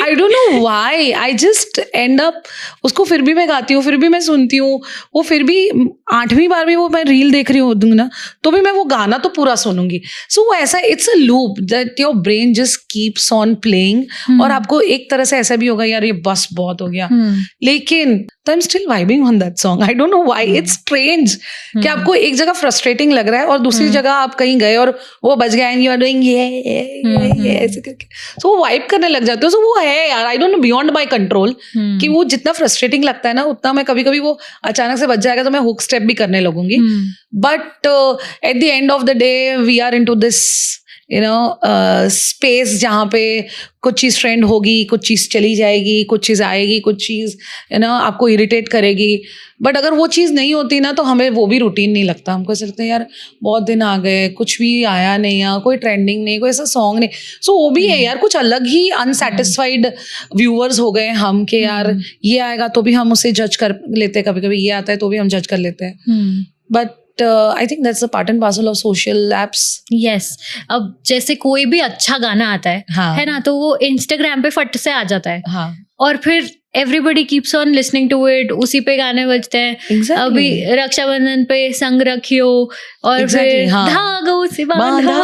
I don't know why, I just end up उसको फिर भी मैं गाती हूँ, फिर भी मैं सुनती हूँ. वो फिर भी 8वीं बार भी वो मैं रील देख रही हूँ ना तो भी मैं वो गाना तो पूरा सुनूंगी. सो वो ऐसा it's a loop that your brain just keeps on playing. और आपको एक तरह से ऐसा भी होगा यार ये बस बहुत हो गया, लेकिन तो आई am still vibing on that song. I don't know why, it's strange कि आपको एक जगह फ्रस्ट्रेटिंग लग रहा है और दूसरी जगह आप कहीं गए और वो बज गया एंड यू आर डूइंग ये ऐसे करके, सो वो वाइब करने लग जाते हो. सो वो है यार, आई don't no, beyond my control कि वो जितना फ्रस्ट्रेटिंग लगता है ना उतना मैं कभी कभी वो अचानक से बज जाएगा तो मैं हुक स्टेप भी करने लगूंगी. But at the end of the day we are into this space जहाँ पे कुछ चीज़ ट्रेंड होगी, कुछ चीज़ चली जाएगी, कुछ चीज़ आएगी, कुछ चीज़ आपको इरिटेट करेगी. बट अगर वो चीज़ नहीं होती ना तो हमें वो भी रूटीन नहीं लगता. हमको ऐसा लगता है यार बहुत दिन आ गए, कुछ भी आया नहीं, या कोई ट्रेंडिंग नहीं, कोई ऐसा सॉन्ग नहीं. सो वो भी है यार, कुछ अलग ही अनसेटिस्फाइड व्यूअर्स हो गए हम कि यार ये आएगा तो भी हम उसे जज कर लेते हैं, कभी कभी ये आता है तो भी हम जज कर लेते हैं. But I think that's a part and parcel of social apps. Yes. अब जैसे कोई भी अच्छा गाना आता है ना, तो वो इंस्टाग्राम पे फट से आ जाता है. और फिर everybody keeps on listening to it, उसी पे गाने बजते हैं. अभी रक्षाबंधन पे संग रखियो और फिर धागों से बांधा.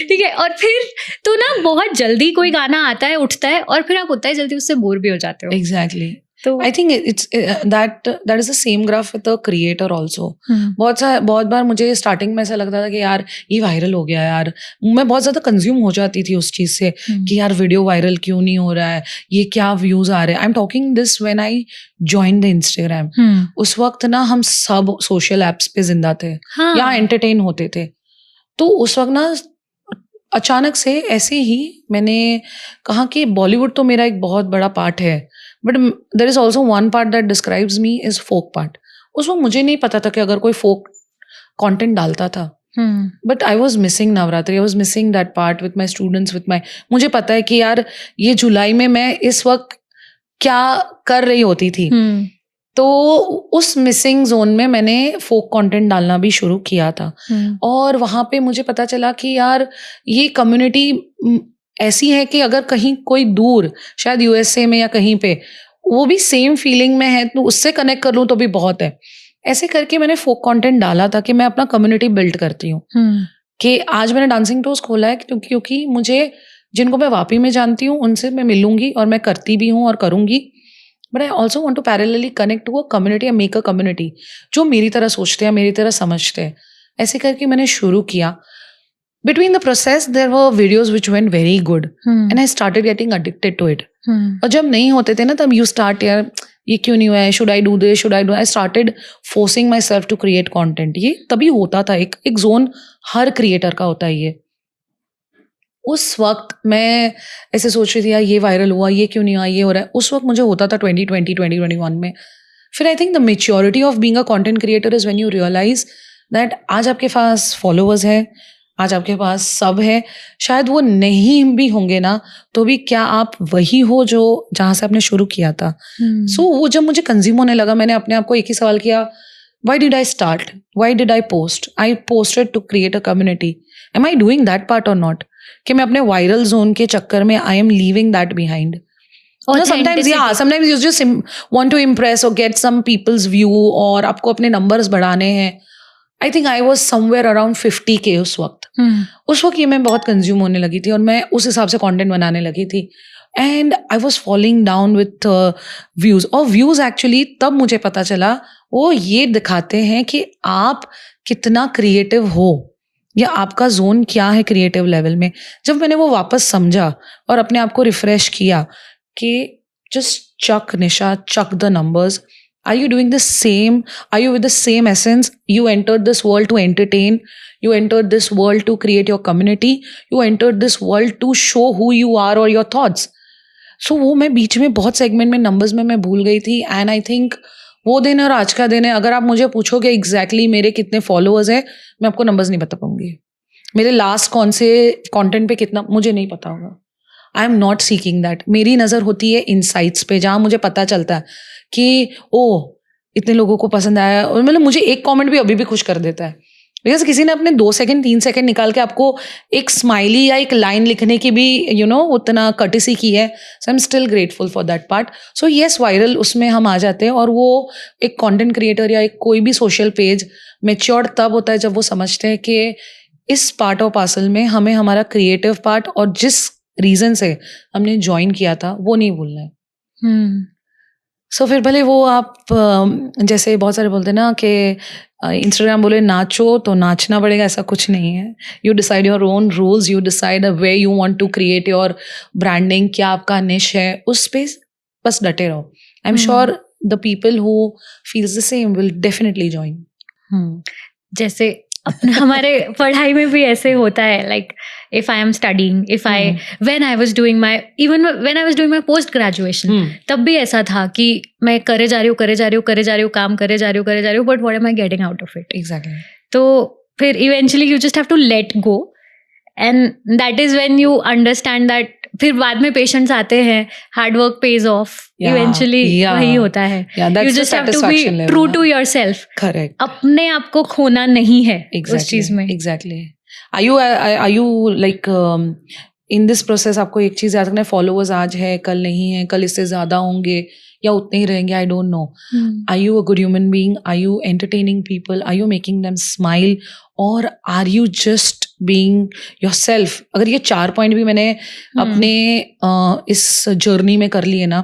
ठीक है. और फिर तो ना बहुत जल्दी कोई गाना आता है, उठता है, और फिर आप उतना ही जल्दी उससे बोर भी हो जाते हो. Exactly. तो I think it's that is the same graph with the creator also. बहुत बार मुझे स्टार्टिंग में ऐसा लगता था कि यार ये वायरल हो गया यार, मैं बहुत ज्यादा कंज्यूम हो जाती थी उस चीज से कि यार वीडियो वायरल क्यों नहीं हो रहा है, ये क्या व्यूज आ रहे हैं. I am talking this when I join the Instagram. उस वक्त ना हम सब सोशल एप्स पे जिंदा थे या एंटरटेन होते थे. तो उस वक्त ना अचानक से ऐसे ही मैंने कहा कि बॉलीवुड तो मेरा एक बहुत बड़ा पार्ट है, but there is also one part that describes me is folk part. उस वक्त मुझे नहीं पता था कि अगर कोई फोक कंटेंट डालता था, but I was missing Navratri, I was missing that part with my students, with my. मुझे पता है कि यार ये जुलाई में मैं इस वक्त क्या कर रही होती थी. तो उस मिसिंग जोन में मैंने फोक कंटेंट डालना भी शुरू किया था. और वहाँ पे मुझे पता चला कि यार ये कम्युनिटी ऐसी है कि अगर कहीं कोई दूर, शायद यूएसए में या कहीं पे, वो भी सेम फीलिंग में है तो उससे कनेक्ट कर लूँ तो भी बहुत है. ऐसे करके मैंने फोक कंटेंट डाला था कि मैं अपना कम्युनिटी बिल्ड करती हूँ. कि आज मैंने डांसिंग टोज खोला है क्योंकि मुझे जिनको मैं वापी में जानती हूँ उनसे मैं मिलूंगी और मैं करती भी हूँ और करूँगी. But I also want to parallelly connect to a community and make a community जो मेरी तरह सोचते हैं, मेरी तरह समझते हैं. ऐसे करके मैंने शुरू किया. Between the process, there were videos which went very good, and I started getting addicted to it. और जब नहीं होते थे ना तब you start यार ये क्यों नहीं हुआ है, should I do this, should I do. I started forcing myself to create content. ये तभी होता था, एक जोन हर क्रिएटर का होता है ये. उस वक्त मैं ऐसे सोच रही थी यार ये वायरल हुआ, ये क्यों नहीं हुआ, ये हो रहा है. उस वक्त मुझे होता था 2020 2021 में फिर I think the maturity of being a content creator is when you realize that आज आपके पास फॉलोअर्स है, आज आपके पास सब है, शायद वो नहीं भी होंगे ना तो भी क्या आप वही हो जो जहाँ से आपने शुरू किया था. सो वो जब मुझे कंज्यूम होने लगा, मैंने अपने आप को एक ही सवाल किया, why did I start? Why did I post? I posted to create a community. Am I doing that part or not? कि मैं अपने वायरल जोन के चक्कर में I am leaving that behind. Sometimes you just want to impress or get some people's view और आपको अपने numbers बढ़ाने हैं. I think I was somewhere around 50K उस वक्त. उस वक्त ये मैं बहुत कंज्यूम होने लगी थी और मैं उस हिसाब से कंटेंट बनाने लगी थी. And I was falling down with views. और व्यूज एक्चुअली तब मुझे पता चला वो ये दिखाते हैं कि आप कितना क्रिएटिव हो या आपका जोन क्या है क्रिएटिव लेवल में. जब मैंने वो वापस समझा और अपने आप को रिफ्रेश किया कि just chuck niche, chuck the numbers. Are you doing the same? Are you with the same essence? You entered this world to entertain. You entered this world to create your community. You entered this world to show who you are or your thoughts. So वो मैं बीच में बहुत segment में numbers में मैं भूल गई थी. एंड आई थिंक वो दिन और आज का दिन है. अगर आप मुझे पूछोगे एग्जैक्टली मेरे कितने फॉलोअर्स हैं, मैं आपको नंबर्स नहीं बता पाऊंगी. मेरे लास्ट कौन से कंटेंट पे कितना मुझे नहीं पता होगा. आई एम नॉट सीकिंग दैट. मेरी नज़र होती है इनसाइट्स पे, जहाँ मुझे पता चलता है कि ओ इतने लोगों को पसंद आया. और मतलब मुझे एक कमेंट भी अभी भी खुश कर देता है, बिकॉज किसी ने अपने 2 सेकंड 3 सेकंड निकाल के आपको एक स्माइली या एक लाइन लिखने की भी उतना कर्टेसी की है. So I am still grateful for that part. So yes, viral उसमें हम आ जाते हैं. और वो एक कंटेंट क्रिएटर या एक कोई भी सोशल पेज मैच्योर तब होता है जब वो समझते हैं कि इस पार्ट और पार्सल में हमें हमारा क्रिएटिव पार्ट और जिस रीजन से हमने ज्वाइन किया था वो नहीं भूलना है. सो फिर भले वो आप जैसे बहुत सारे बोलते हैं ना कि इंस्टाग्राम बोले नाचो तो नाचना पड़ेगा, ऐसा कुछ नहीं है. You decide your own rules, you decide way you want to create your branding. क्या आपका निश है उस पे बस डटे रहो. I am sure the people who feels the same will definitely join. जैसे हमारे पढ़ाई में भी ऐसे होता है. Like if I am studying, if I when I was doing my post graduation, तब भी ऐसा था कि मैं करे जा रही हूँ काम करे जा रही हूँ, but what am I getting out of it. Exactly. तो फिर eventually you just have to let go, and that is when you understand that. फिर बाद में पेशेंट्स आते हैं, hard work pays off. Eventually वही होता है. You just have to be true to yourself. Correct. अपने आप को खोना नहीं है उस चीज में. Exactly. Are you like in this process आपको एक चीज याद रखना है, फॉलोअर्स आज है कल नहीं है, कल इससे ज्यादा होंगे या उतने ही रहेंगे, आई don't no. Are you a good human being? Are you entertaining people? Are you making them smile? और are you just being yourself? अगर ये 4 पॉइंट भी मैंने अपने इस जर्नी में कर लिए ना,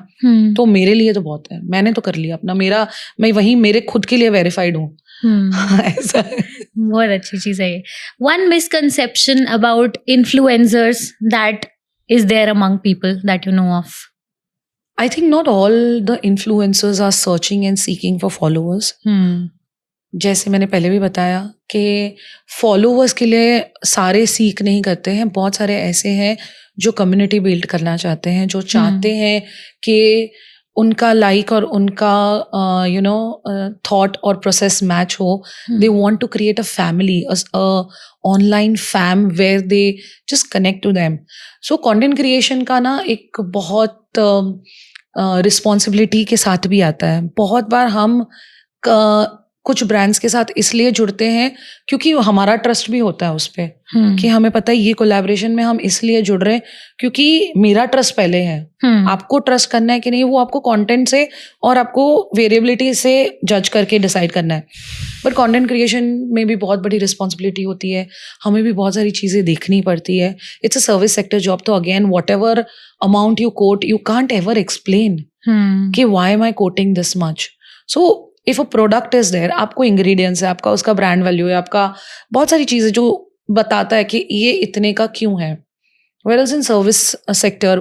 तो मेरे लिए तो बहुत है. मैंने तो कर लिया अपना. मैं वहीं मेरे खुद के लिए वेरीफाइड हूँ. ऐसा बहुत अच्छी चीज है ये. One misconception about influencers that is there among people that you know of. I think not all the influencers are searching and seeking for followers. जैसे मैंने पहले भी बताया कि फॉलोअर्स के लिए सारे सीख नहीं करते हैं. बहुत सारे ऐसे हैं जो कम्युनिटी बिल्ड करना चाहते हैं, जो चाहते हैं कि उनका लाइक और उनका थॉट और प्रोसेस मैच हो. They want to create a family, online fam where they just connect to them. So content creation का ना एक बहुत रिस्पॉन्सिबिलिटी के साथ भी आता है. बहुत बार हम कुछ ब्रांड्स के साथ इसलिए जुड़ते हैं क्योंकि हमारा ट्रस्ट भी होता है उस पर, कि हमें पता है ये कोलैबोरेशन में हम इसलिए जुड़ रहे हैं क्योंकि मेरा ट्रस्ट पहले है. आपको ट्रस्ट करना है कि नहीं वो आपको कंटेंट से और आपको वेरिएबिलिटी से जज करके डिसाइड करना है. बट कंटेंट क्रिएशन में भी बहुत बड़ी रिस्पॉन्सिबिलिटी होती है. हमें भी बहुत सारी चीज़ें देखनी पड़ती है. It's a service sector job. तो again whatever amount you quote, you can't ever explain कि why am I quoting this much. So if a product is there, आपको इंग्रेडिएंट्स है, आपका उसका ब्रांड वैल्यू है, आपका बहुत सारी चीज़ें जो बताता है कि ये इतने का क्यों है. Whereas in service sector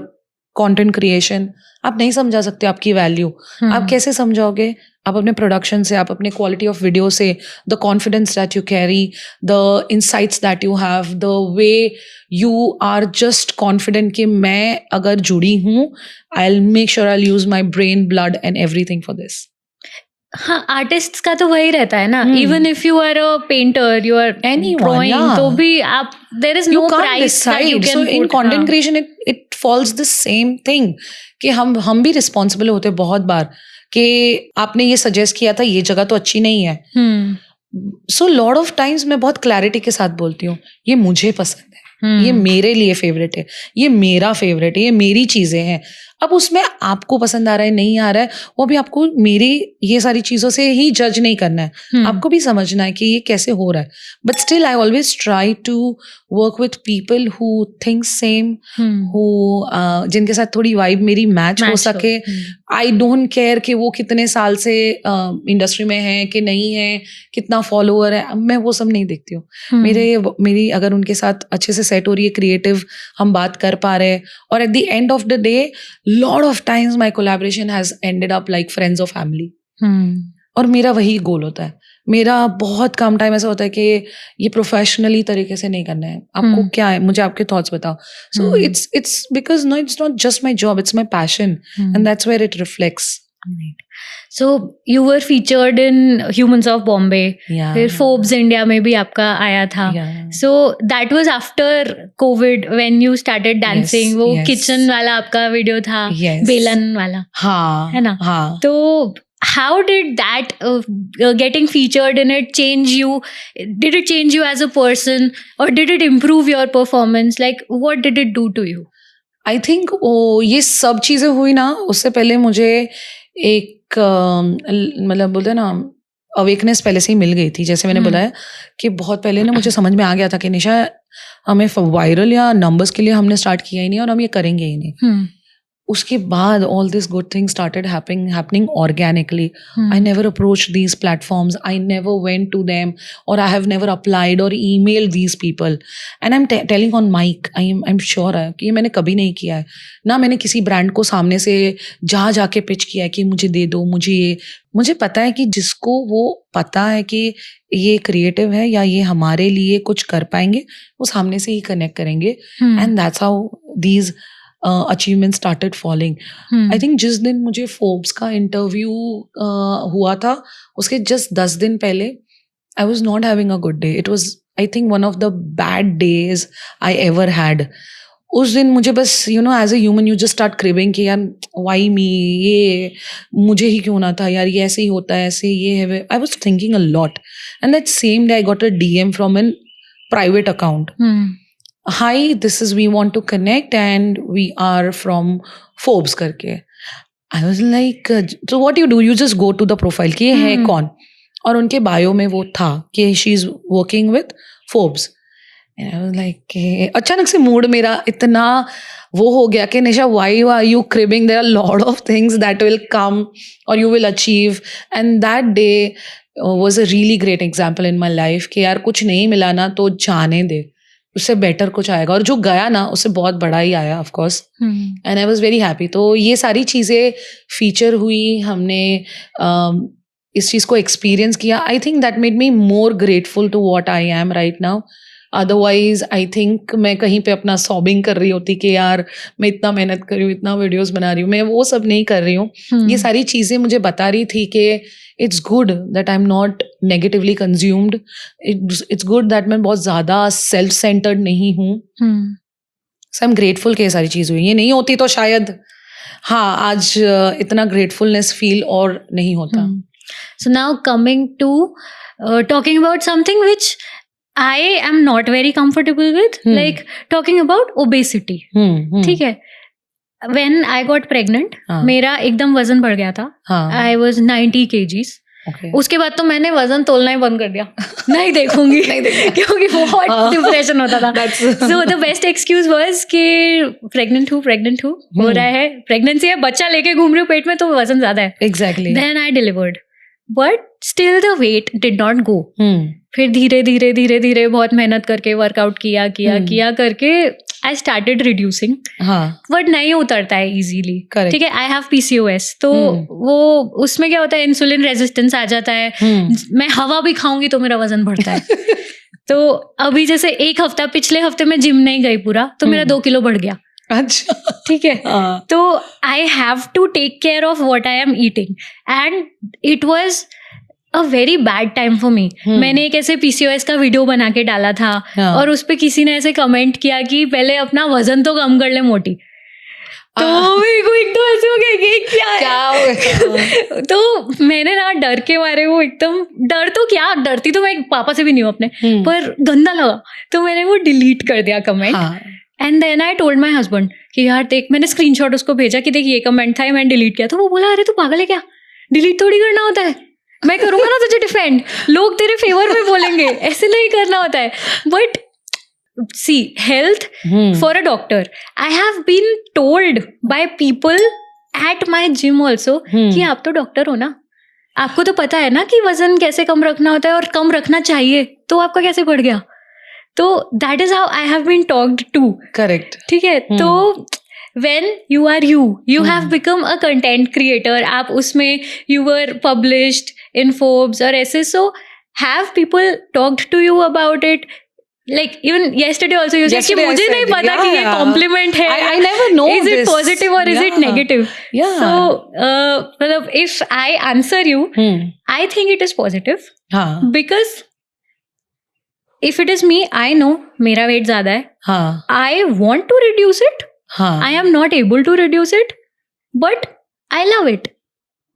content creation आप नहीं समझा सकते आपकी वैल्यू. आप कैसे समझाओगे? आप अपने प्रोडक्शन से, आप अपने क्वालिटी ऑफ वीडियो से, the confidence that you carry, the insights that you have, the way you are just confident कि मैं अगर जुड़ी हूँ, I will make sure I will use my brain, blood and everything for this. हाँ, artist का तो वही रहता है ना, Hmm. Even if you are a painter, you are Anyone, drawing, yeah. तो भी आप there is You no can't price that you decide. Can So in content creation, it falls the same thing कि हम भी responsible होते हैं बहुत बार कि आपने ये सजेस्ट किया था, ये जगह तो अच्छी नहीं है. सो लॉट ऑफ टाइम्स मैं बहुत क्लैरिटी के साथ बोलती हूँ, ये मुझे पसंद है, ये मेरे लिए फेवरेट है, ये मेरा फेवरेट है, ये मेरी चीजें हैं. अब उसमें आपको पसंद आ रहा है नहीं आ रहा है, वो भी आपको मेरी ये सारी चीजों से ही जज नहीं करना है. आपको भी समझना है कि ये कैसे हो रहा है. But still I always try to work with people who think same, who जिनके साथ थोड़ी वाइब मेरी मैच हो सके. आई डोंट केयर कि वो कितने साल से इंडस्ट्री में है कि नहीं है, कितना फॉलोअर है, मैं वो सब नहीं देखती हूँ. मेरी अगर उनके साथ अच्छे से सेट हो रही है, क्रिएटिव हम बात कर पा रहे हैं, और eight the end of the day lot of times my collaboration has ended up like friends or family. और मेरा वही गोल होता है. मेरा बहुत कम टाइम ऐसा होता है कि ये प्रोफेशनली तरीके से नहीं करना है. आपको क्या है, मुझे आपके थॉट्स बताओ. So it's because no, it's not just my job, it's my passion, and that's where it reflects. So you were featured in Humans of Bombay. फिर Forbes India में भी आपका आया था. So that was after COVID when you started dancing. वो kitchen वाला आपका video था, बेलन वाला. हाँ, है ना. हाँ. तो how did that getting featured in it change you? Did it change you as a person, or did it improve your performance? Like what did it do to you? I think ये सब चीजें हुई ना, उससे पहले मुझे एक मतलब बोलते हैं ना, अवेकनेस पहले से ही मिल गई थी. जैसे मैंने बोला है कि बहुत पहले ना मुझे समझ में आ गया था कि निशा, हमें वायरल या नंबर्स के लिए हमने स्टार्ट किया ही नहीं, और हम ये करेंगे ही नहीं. उसके बाद all these good things started happening organically. I never approached these platforms. I never went to them, or I have never applied or emailed these people. And I'm telling on mic, I'm sure है कि ये मैंने कभी नहीं किया है ना. मैंने किसी ब्रांड को सामने से जाके पिच किया है कि मुझे दे दो, मुझे ये. मुझे पता है कि जिसको वो पता है कि ये क्रिएटिव है या ये हमारे लिए कुछ कर पाएंगे, वो सामने से ही कनेक्ट करेंगे. And that's how these achievement started following. I think जिस दिन मुझे फोर्ब्स का इंटरव्यू हुआ था, उसके जस्ट 10 दिन पहले I was not having a good day. It was I think one of the bad days I ever had. उस दिन मुझे बस as a human you just start craving कि यार वाई मी, ये मुझे ही क्यों ना था यार, ये ऐसे ही होता है, ऐसे ये है. I was thinking a lot. And that same day I got a DM from an private account. Hi, this is we want to connect and we are from Forbes करके. I was like, so what you do? You just go to the profile कि ये है कौन, और उनके bio में वो था कि she is working with Forbes. And I was like, अचानक से मूड मेरा इतना वो हो गया कि निशा, why are you cribbing? There are a lot of things that will come or you will achieve. And that day was a really great example in my life कि यार कुछ नहीं मिला ना तो जाने दे, उससे बेटर कुछ आएगा. और जो गया ना, उससे बहुत बड़ा ही आया of course. And I was very happy. तो ये सारी चीज़ें फीचर हुई, हमने इस चीज़ को एक्सपीरियंस किया. I think that made me more grateful to what I am right now. Otherwise I think मैं कहीं पे अपना सॉबिंग कर रही होती कि यार मैं इतना मेहनत कर रही हूँ, इतना वीडियोस बना रही हूँ. मैं वो सब नहीं कर रही हूँ. ये सारी चीज़ें मुझे बता रही थी कि it's good that I am not negatively consumed. It's good that मैं बहुत ज़्यादा सेल्फ सेंटर्ड नहीं हूँ. सो आई एम ग्रेटफुल कि ये सारी चीज़ हुई. ये नहीं होती तो शायद आज इतना ग्रेटफुलनेस फील और नहीं होता. So now coming to talking about something which I am not very comfortable with, like talking about obesity. ठीक है. When I got pregnant, मेरा एकदम वजन बढ़ गया था. I was 90 kgs. उसके बाद तो मैंने वजन तोलना ही बंद कर दिया. नहीं देखूंगी क्योंकि बहुत डिप्रेशन होता था. So the best excuse was कि प्रेग्नेंट हूँ हो रहा है, प्रेगनेंसी है, बच्चा लेके घूम रही हूँ पेट में तो वजन ज्यादा है. Exactly. Then I delivered, but still the weight did not go. फिर धीरे धीरे बहुत मेहनत करके वर्कआउट किया करके आई स्टार्टेड रिड्यूसिंग. बट नहीं उतरता है इजीली. ठीक है. आई हैव PCOS, तो वो उसमें क्या होता है, इंसुलिन रेजिस्टेंस आ जाता है. मैं हवा भी खाऊंगी तो मेरा वजन बढ़ता है. तो अभी जैसे एक हफ्ता, पिछले हफ्ते में जिम नहीं गई पूरा, तो मेरा 2 किलो बढ़ गया. अच्छा. ठीक है. हाँ. तो I have to take care of what I am eating and it was a very bad time for me. मैंने एक ऐसे PCOS का वीडियो बना के डाला था हाँ. और उस पे किसी ने ऐसे कमेंट किया कि पहले अपना वजन तो कम कर ले मोटी. तो मेरे को एकदम ऐसे हो गया कि ये क्या है. तो मैंने ना डर के मारे वो एकदम, डर तो क्या, डरती तो मैं पापा से भी नहीं हूँ अपने, पर गंदा लगा तो मैंने वो डिलीट कर दिया comment. And then I told my husband कि यार देख, मैंने स्क्रीनशॉट उसको भेजा कि देख ये कमेंट था, मैंने डिलीट किया. तो वो बोला अरे तू पागल है क्या, डिलीट थोड़ी करना होता है, मैं करूंगा ना तुझे डिफेंड, लोग तेरे फेवर में बोलेंगे, ऐसे नहीं करना होता है. But see, health for a doctor, I have been told by people at my gym also कि आप तो डॉक्टर हो ना, आपको तो पता है ना कि वजन कैसे कम रखना होता है और कम रखना चाहिए, तो आपका कैसे बढ़ गया. तो that is how I have been talked to. Correct. ठीक है. तो when you are you have become a content creator, आप उसमें you were published in Forbes और ऐसे, so have people talked to you about it? Like even yesterday also you said कि मुझे नहीं पता कि ये compliment है. I never know is this. it positive or is it negative? Yeah. So मतलब if I answer you, I think it is positive. हाँ. Because if it is me, I know मेरा weight ज़्यादा है. हाँ. I want to reduce it. हाँ. I am not able to reduce it, but I love it.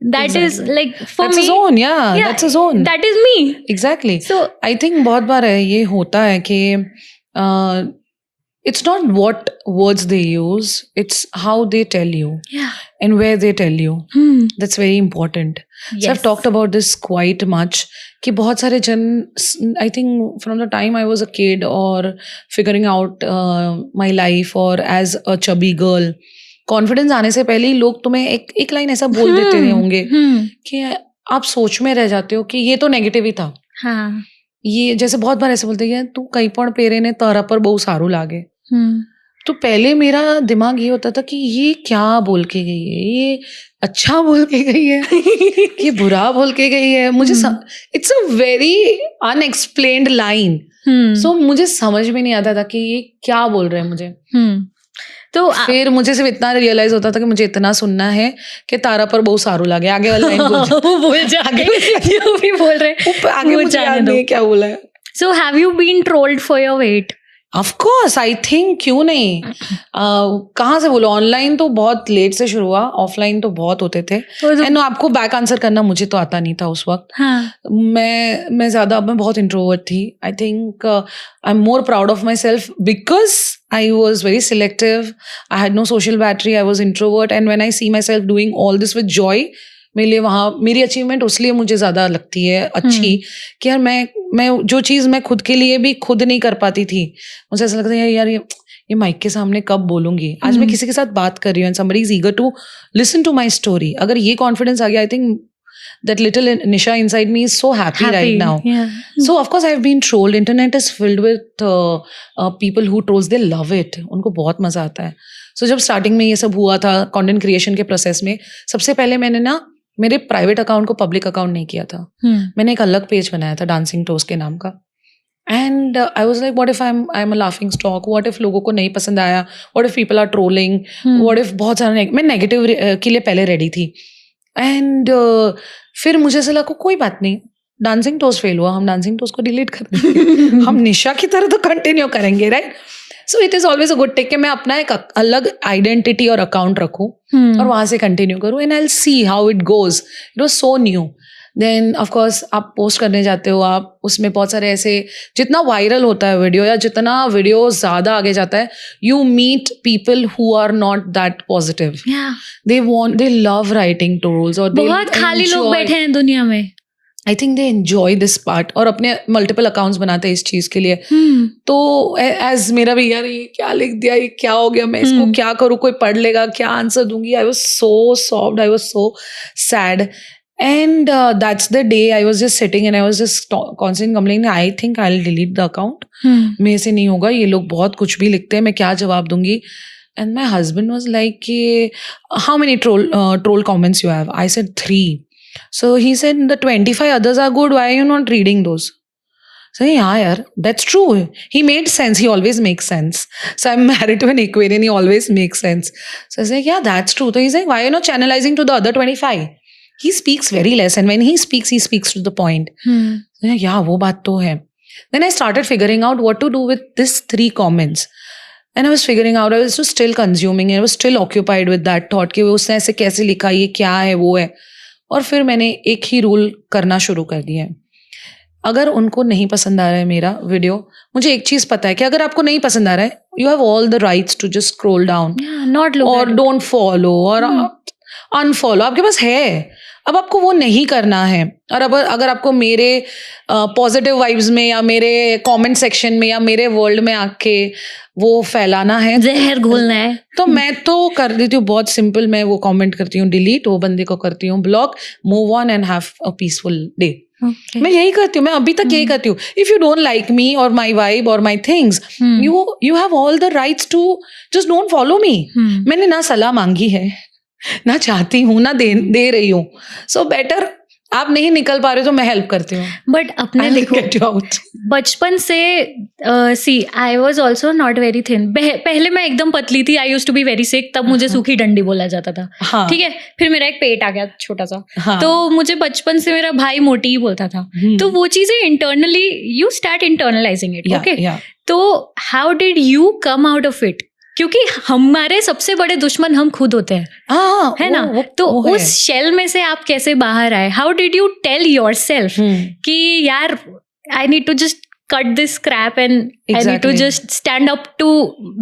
That is like for that's me. a zone, yeah. That's a zone. That is me. Exactly. So I think बहुत बार ये होता है कि it's not what words they use, it's how they tell you and where they tell you. That's very important. Yes. So I've talked about this quite much कि बहुत सारे जन, I think from the time I was a kid or figuring out my life or as a chubby girl, confidence आने से पहले ही लोग तुम्हें एक लाइन ऐसा बोल देते होंगे कि आप सोच में रह जाते हो कि ये तो नेगेटिव ही था. हाँ. ये जैसे बहुत बार ऐसे बोलते हैं तू कहीं पण पेरे ने तारा पर बहु सारू लागे. तो पहले मेरा दिमाग ये होता था कि ये क्या बोल के गई है, ये अच्छा बोल के गई है, ये बुरा बोल के गई है. मुझे it's a very unexplained line. So मुझे समझ में नहीं आता था कि ये क्या बोल रहे हैं मुझे. तो फिर मुझे सिर्फ इतना रियलाइज होता था कि मुझे इतना सुनना है कि तारा पर बहुत सारू लगे. आगे वाला लाइन बोल जा, आगे जो भी बोल रहे हैं आगे मुझे याद नहीं क्या बोला है. So have you been trolled for your weight? Of course, I think क्यों नहीं. कहाँ से बोलो, ऑनलाइन तो बहुत लेट से शुरू हुआ, ऑफलाइन तो बहुत होते थे. एंड आपको बैक आंसर करना मुझे तो आता नहीं था उस वक्त. हाँ. मैं बहुत इंट्रोवर्ट थी. आई think I am more proud of my self because I was very selective. I had no social battery. I was introvert. And when I see myself doing all this with joy, मेरे लिए वहाँ मेरी achievement उसलिए मुझे ज़्यादा लगती है अच्छी कि यार मैं जो चीज़ मैं खुद के लिए भी खुद नहीं कर पाती थी, मुझे ऐसा लगता है यार ये माइक के सामने कब बोलूँगी. आज मैं किसी के साथ बात कर रही हूँ and somebody is eager to listen to my story. अगर ये कॉन्फिडेंस आ गया, I think that little Nisha inside me is so happy right now. Yeah. So of course I've been trolled. Internet is filled with people who trolls. They love it. उनको बहुत मजा आता है. So जब starting में ये सब हुआ था content creation के process में, सबसे पहले मैंने ना मेरे private account को public account नहीं किया था. मैंने एक अलग पेज बनाया था Dancing Toes के नाम का. And I was like, what if I'm a laughing stock? What if लोगों को नहीं पसंद आया? What if people are trolling? What if बहुत सारा मैं negative के लिए पहले ready थी. एंड फिर मुझे ऐसा लगा कोई बात नहीं, डांसिंग टोज फेल हुआ, हम डांसिंग टोज को डिलीट कर देंगे, हम निशा की तरह तो कंटिन्यू करेंगे, right. So it is always a good take कि मैं अपना एक अलग आइडेंटिटी और अकाउंट रखूं और वहां से कंटिन्यू करूं and I will see how it goes. It was so new. Then of course आप पोस्ट करने जाते हो, आप उसमें बहुत सारे ऐसे, जितना वायरल होता है वीडियो या जितना वीडियो ज़्यादा आगे जाता है, you meet people who are not that positive. They love writing trolls और बहुत खाली लोग बैठे हैं दुनिया में. I think they enjoy this part और अपने मल्टीपल अकाउंट्स बनाते हैं इस चीज़ के लिए. तो एज मेरा भी यार ये क्या लिख दिया, ये क्या हो गया, मैं इसको क्या करूँ, कोई पढ़ लेगा, क्या आंसर दूंगी. I was so soft, I was so sad. And that's the day I was just sitting and I was just constantly complaining, I think I'll delete the account. मेरे से नहीं होगा, ये लोग बहुत कुछ भी लिखते हैं, मैं क्या जवाब दूंगी. And my husband was like, how many troll comments you have? I said 3. So he said, the 25 others are good, why are you not reading those? So yeah, yaar, that's true. He made sense. He always makes sense. So I'm married to an Aquarian. He always makes sense. So I was like, yeah, that's true. So he's like, why are you not channelizing to the other 25? He speaks very less, and when he speaks to the point. So yeah, वो बात तो है. Then I started figuring out what to do with this 3 comments. And I was figuring out, I was just still consuming it. I was still occupied with that thought कि उसने ऐसे कैसे लिखा, ये क्या है, वो है. और फिर मैंने एक ही रूल करना शुरू कर दिया है. अगर उनको नहीं पसंद आ रहा है मेरा वीडियो, मुझे एक चीज पता है कि अगर आपको नहीं पसंद आ रहा है, you have all the rights to just scroll down और डोंट फॉलो और अनफॉलो. आपके पास है. अब आपको वो नहीं करना है. और अब अगर आपको मेरे पॉजिटिव वाइब्स में या मेरे कमेंट सेक्शन में या मेरे वर्ल्ड में आके वो फैलाना है, जहर घोलना है, तो मैं तो कर देती हूँ बहुत सिंपल. मैं वो कमेंट करती हूँ डिलीट, वो बंदे को करती हूँ block, move on and have a peaceful day. मैं यही करती हूँ. मैं अभी तक यही करती हूँ. If you don't like me और माई वाइब और my things, you have all the rights to just don't follow me. मैंने ना सलाह मांगी है, ना चाहती हूँ, ना दे रही हूँ. सो बेटर आप नहीं निकल पा रहे तो मैं हेल्प करती हूँ. बट अपने देखो बचपन से see I was also not very thin. पहले मैं एकदम पतली थी. I used to be very sick. तब मुझे सूखी डंडी बोला जाता था. ठीक है. फिर मेरा एक पेट आ गया छोटा सा. तो मुझे बचपन से मेरा भाई मोटी ही बोलता था. तो वो चीजें internally you start internalizing it. Okay. तो how did you come out of it? क्योंकि हमारे सबसे बड़े दुश्मन हम खुद होते हैं, है ना. तो उस शेल में से आप कैसे बाहर आए? How did you tell yourself कि यार I need to just cut this crap and I need to just stand up to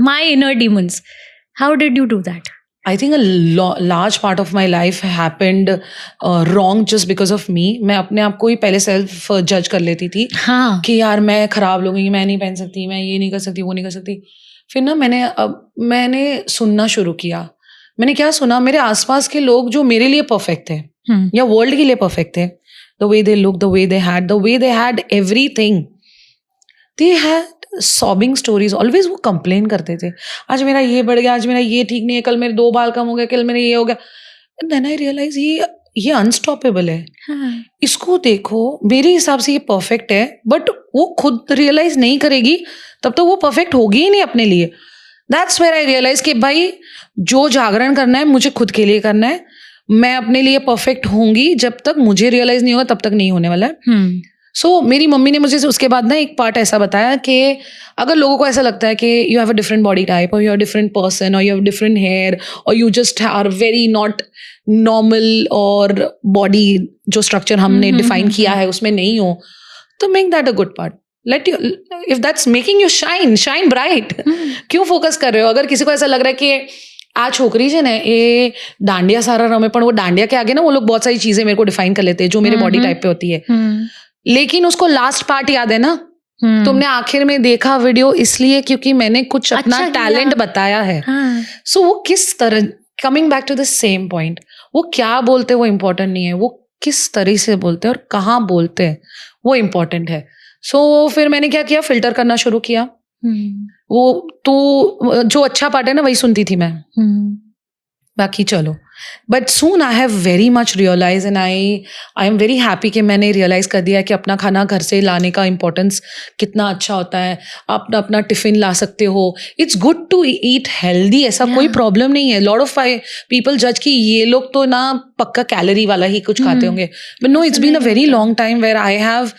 my inner demons? How did you do that? I think a large part of my life happened wrong just because of me. मैं अपने आप को ही पहले self जज कर लेती थी कि यार मैं खराब लोगों, मैं नहीं पहन सकती, मैं ये नहीं कर सकती, वो नहीं कर सकती. फिर ना मैंने सुनना शुरू किया. मैंने क्या सुना? मेरे आसपास के लोग जो मेरे लिए परफेक्ट थे या वर्ल्ड के लिए परफेक्ट थे, the way they look, the way they had everything, they had sobbing stories. Always वो कंप्लेन करते थे, आज मेरा ये बढ़ गया, आज मेरा ये ठीक नहीं है, कल मेरे 2 बाल कम हो गए, कल मेरे ये हो गया. एंड देन आई रियलाइज ये अनस्टॉपेबल है. इसको देखो, मेरे हिसाब से ये परफेक्ट है, बट वो खुद रियलाइज नहीं करेगी तब तो वो परफेक्ट होगी ही नहीं अपने लिए. दैट्स वेयर आई रियलाइज कि भाई जो जागरण करना है मुझे खुद के लिए करना है. मैं अपने लिए परफेक्ट होंगी जब तक मुझे रियलाइज नहीं होगा, तब तक नहीं होने वाला है. सो मेरी मम्मी ने मुझे उसके बाद ना एक पार्ट ऐसा बताया कि अगर लोगों को ऐसा लगता है कि you have a different body type और यू आर डिफरेंट पर्सन और यू हैव डिफरेंट हेयर और you just are very not normal और बॉडी जो स्ट्रक्चर हमने डिफाइन किया है उसमें नहीं हो, तो make that a good part. Let you, if that's making you shine bright. क्यों फोकस कर रहे हो? अगर किसी को ऐसा लग रहा है कि आ छोकरी છે ને એ દાંડિયા સારા રમે, પણ वो दांडिया के आगे ना वो लोग बहुत सारी चीजें मेरे को डिफाइन कर लेते हैं जो मेरे बॉडी टाइप पे होती है. लेकिन उसको लास्ट पार्ट याद है ना, तुमने आखिर में देखा वीडियो इसलिए क्योंकि मैंने कुछ अपना टैलेंट बताया है. सो वो किस तरह, coming back to the same point, वो क्या बोलते हैं वो इम्पोर्टेंट नहीं है, वो किस तरह से बोलते हैं और कहाँ बोलते हैं वो इम्पोर्टेंट है. सो फिर मैंने क्या किया, फिल्टर करना शुरू किया. वो तो जो अच्छा पार्ट है ना वही सुनती थी मैं, बाकी चलो. But soon I have very much realise and I am very happy कि मैंने रियलाइज कर दिया कि अपना खाना घर से लाने का इम्पोर्टेंस कितना अच्छा होता है. आप अपना टिफिन ला सकते हो. It's good to eat healthy, ऐसा कोई प्रॉब्लम नहीं है. लॉट ऑफ पीपल जज कि ये लोग तो ना पक्का कैलोरी वाला ही कुछ खाते होंगे, but no, it's been a very long time where I have,